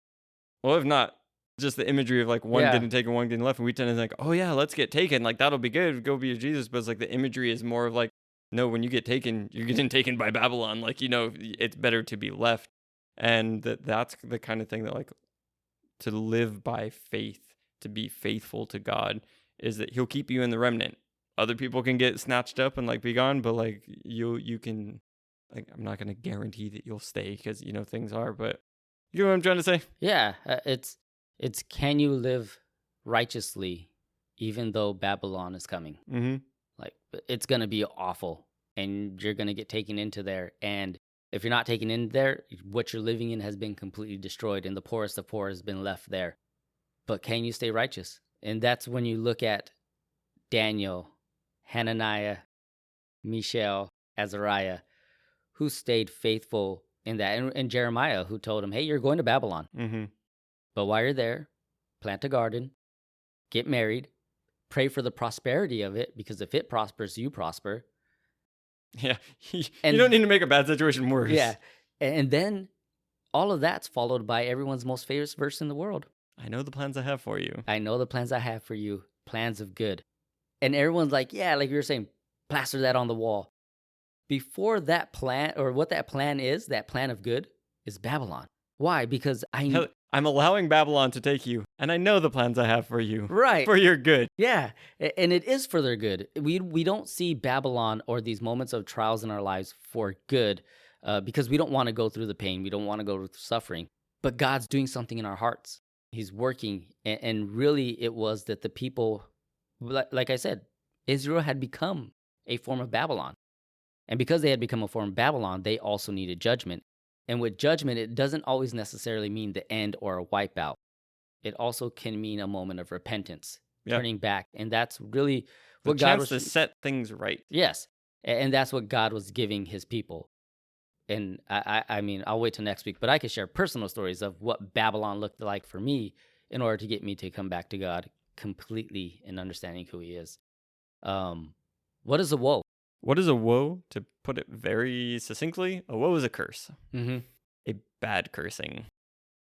Well, if not, just the imagery of like one getting taken, one getting left, and we tend to think, oh yeah, let's get taken, like that'll be good, go be with Jesus. But it's like the imagery is more of like, no, when you get taken, you're getting taken by Babylon. Like, it's better to be left. And that's the kind of thing that like to live by faith, to be faithful to God, is that He'll keep you in the remnant. Other people can get snatched up and like be gone, but like you can, like, I'm not going to guarantee that you'll stay because things are, but you know what I'm trying to say? Yeah, it's can you live righteously even though Babylon is coming? Mm-hmm. Like it's gonna be awful, and you're gonna get taken into there. And if you're not taken in there, what you're living in has been completely destroyed, and the poorest of poor has been left there. But can you stay righteous? And that's when you look at Daniel, Hananiah, Mishael, Azariah, who stayed faithful in that, and Jeremiah, who told him, hey, you're going to Babylon. Mm-hmm. But while you're there, plant a garden, get married, pray for the prosperity of it, because if it prospers, you prosper. Yeah, you don't need to make a bad situation worse. Yeah, and then all of that's followed by everyone's most favorite verse in the world. I know the plans I have for you. I know the plans I have for you, plans of good. And everyone's like, yeah, like you were saying, plaster that on the wall. Before that plan, or what that plan is, that plan of good, is Babylon. Why? Because I'm allowing Babylon to take you, and I know the plans I have for you. Right. For your good. Yeah, and it is for their good. We don't see Babylon or these moments of trials in our lives for good because we don't want to go through the pain. We don't want to go through suffering. But God's doing something in our hearts. He's working. And really, it was that the people, like I said, Israel had become a form of Babylon. And because they had become a form of Babylon, they also needed judgment. And with judgment, it doesn't always necessarily mean the end or a wipeout. It also can mean a moment of repentance, turning back. And that's really The what God chance was... to set things right. Yes. And that's what God was giving his people. And I mean, I'll wait till next week, but I could share personal stories of what Babylon looked like for me in order to get me to come back to God completely in understanding who he is. What is a woe? What is a woe? To put it very succinctly, a woe is a curse. Mm-hmm. A bad cursing.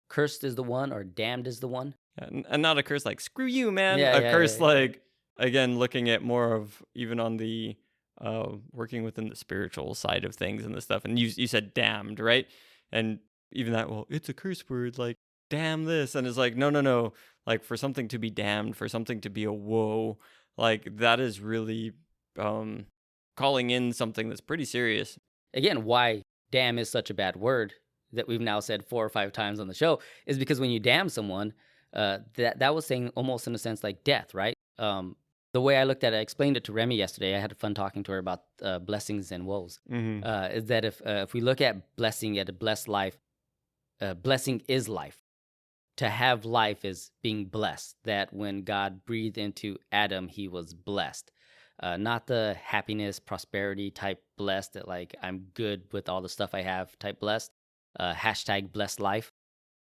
Cursed is the one, or damned is the one? And not a curse like, screw you, man. Yeah, a yeah, curse yeah. like, again, looking at more of even on the working within the spiritual side of things and this stuff. And you said damned, right? And even that, well, it's a curse word, like, damn this. And it's like, no. Like, for something to be damned, for something to be a woe, like, that is really calling in something that's pretty serious. Again, why damn is such a bad word that we've now said 4 or 5 times on the show is because when you damn someone, that was saying almost in a sense like death, right? The way I looked at it, I explained it to Remy yesterday. I had fun talking to her about blessings and woes. Mm-hmm. Is that if we look at blessing, at a blessed life, blessing is life. To have life is being blessed. That when God breathed into Adam, he was blessed. Not the happiness, prosperity type blessed, that like I'm good with all the stuff I have type blessed. Hashtag blessed life,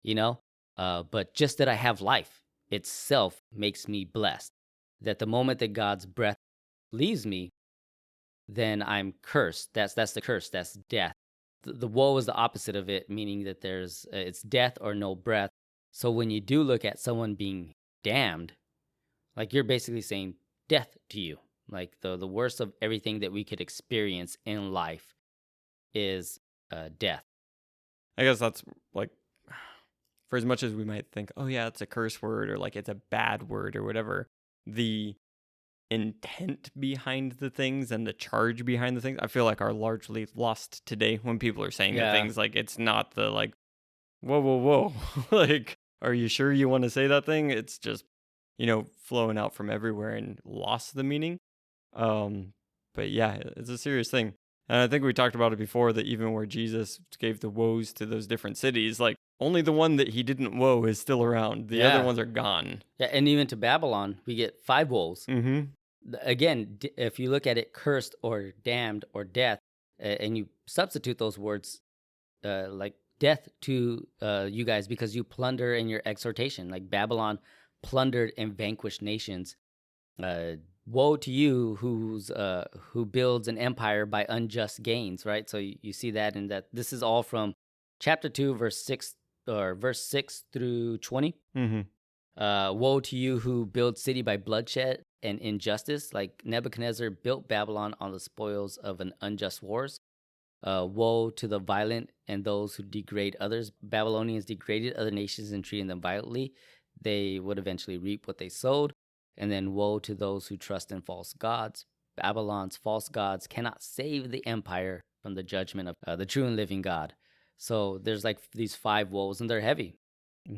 you know? But just that I have life itself makes me blessed. That the moment that God's breath leaves me, then I'm cursed. That's the curse. That's death. The woe is the opposite of it, meaning that it's death or no breath. So when you do look at someone being damned, like you're basically saying death to you. Like the worst of everything that we could experience in life is death. I guess that's like, for as much as we might think, oh yeah, it's a curse word or like it's a bad word or whatever, the intent behind the things and the charge behind the things, I feel like are largely lost today when people are saying things. Like, it's not the like, whoa. Like, are you sure you want to say that thing? It's just, flowing out from everywhere and lost the meaning. But yeah, it's a serious thing. And I think we talked about it before, that even where Jesus gave the woes to those different cities, like only the one that he didn't woe is still around. The other ones are gone. Yeah, and even to Babylon, we get 5 woes. Mm-hmm. Again, if you look at it, cursed or damned or death, and you substitute those words like death to you guys because you plunder in your exhortation. Like Babylon plundered and vanquished nations. Woe to you who builds an empire by unjust gains, right? So you see that in that. This is all from chapter 2, verse 6 through 20. Mm-hmm. Woe to you who build city by bloodshed and injustice, like Nebuchadnezzar built Babylon on the spoils of an unjust wars. Woe to the violent and those who degrade others. Babylonians degraded other nations and treated them violently. They would eventually reap what they sowed. And then woe to those who trust in false gods. Babylon's false gods cannot save the empire from the judgment of the true and living God. So there's like these 5 woes, and they're heavy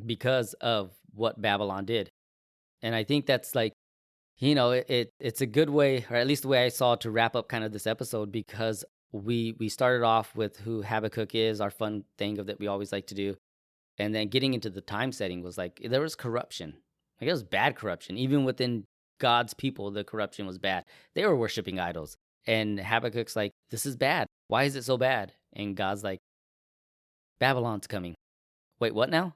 because of what Babylon did. And I think that's like, it's a good way, or at least the way I saw to wrap up kind of this episode, because we started off with who Habakkuk is, our fun thing that we always like to do. And then getting into the time setting was like, there was corruption. Like, it was bad corruption. Even within God's people, the corruption was bad. They were worshiping idols. And Habakkuk's like, this is bad. Why is it so bad? And God's like, Babylon's coming. Wait, what now?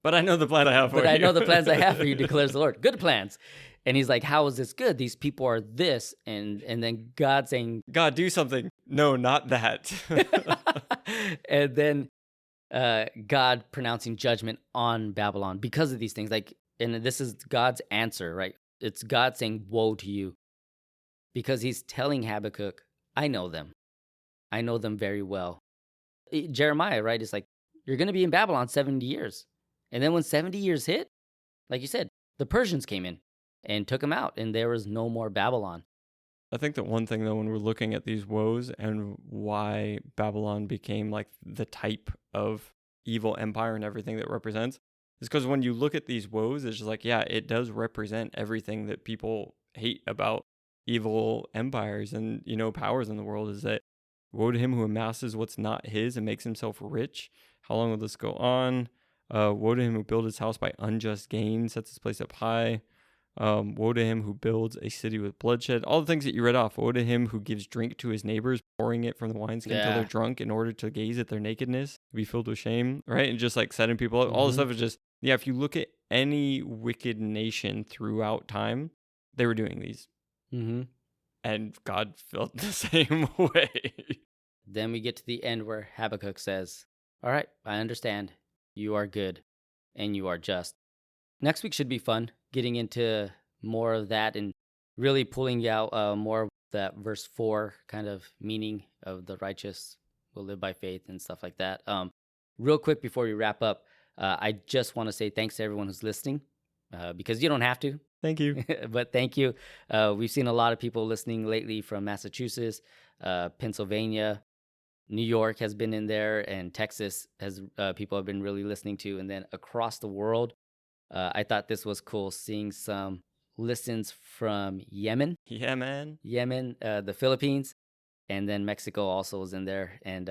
But I know the plan I have for you. But I know the plans I have for you, declares the Lord. Good plans. And he's like, how is this good? These people are this. And then God saying, God, do something. No, not that. And then God pronouncing judgment on Babylon because of these things. Like, and this is God's answer, right? It's God saying, woe to you. Because he's telling Habakkuk, I know them. I know them very well. Jeremiah, right? It's like, you're going to be in Babylon 70 years. And then when 70 years hit, like you said, the Persians came in and took them out, and there was no more Babylon. I think that one thing, though, when we're looking at these woes and why Babylon became like the type of evil empire and everything that represents, is because when you look at these woes, it's just like, yeah, it does represent everything that people hate about evil empires and, powers in the world, is that Woe to him who amasses what's not his and makes himself rich. How long will this go on? Woe to him who builds his house by unjust gain, sets his place up high. Woe to him who builds a city with bloodshed. All the things that you read off. Woe to him who gives drink to his neighbors, pouring it from the wineskin until they're drunk in order to gaze at their nakedness, be filled with shame, right? And just like setting people up. All the stuff is just, if you look at any wicked nation throughout time, they were doing these. And God felt the same way. Then we get to the end where Habakkuk says, all right, I understand. You are good and you are just. Next week should be fun, getting into more of that and really pulling out more of that verse 4 kind of meaning of the righteous will live by faith and stuff like that. Real quick before we wrap up, I just want to say thanks to everyone who's listening because you don't have to. Thank you. But thank you. We've seen a lot of people listening lately from Massachusetts, Pennsylvania, New York has been in there, and Texas has people have been really listening to. And then across the world, I thought this was cool seeing some listens from Yemen. Yeah, man. Yemen, the Philippines, and then Mexico also is in there. And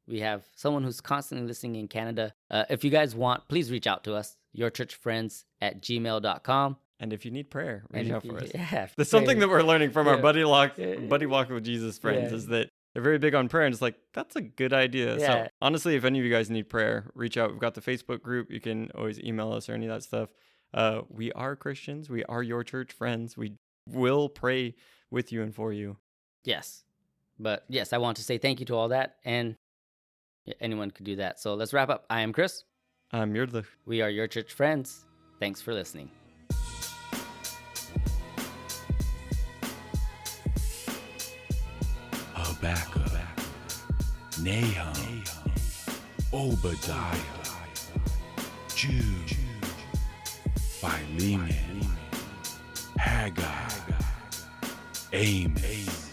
we have someone who's constantly listening in Canada. If you guys want, please reach out to us, yourchurchfriends@gmail.com. And if you need prayer, reach out for us. Yeah, There's something that we're learning from our buddy walk with Jesus friends is that they're very big on prayer. And it's like, that's a good idea. Yeah. So honestly, if any of you guys need prayer, reach out. We've got the Facebook group. You can always email us or any of that stuff. We are Christians. We are your church friends. We will pray with you and for you. Yes. But yes, I want to say thank you to all that. And anyone could do that. So let's wrap up. I am Chris. I'm Yurdlich. We are your church friends. Thanks for listening. Habakkuk, Nahum, Obadiah, Jude, Philemon, Haggai, Amos,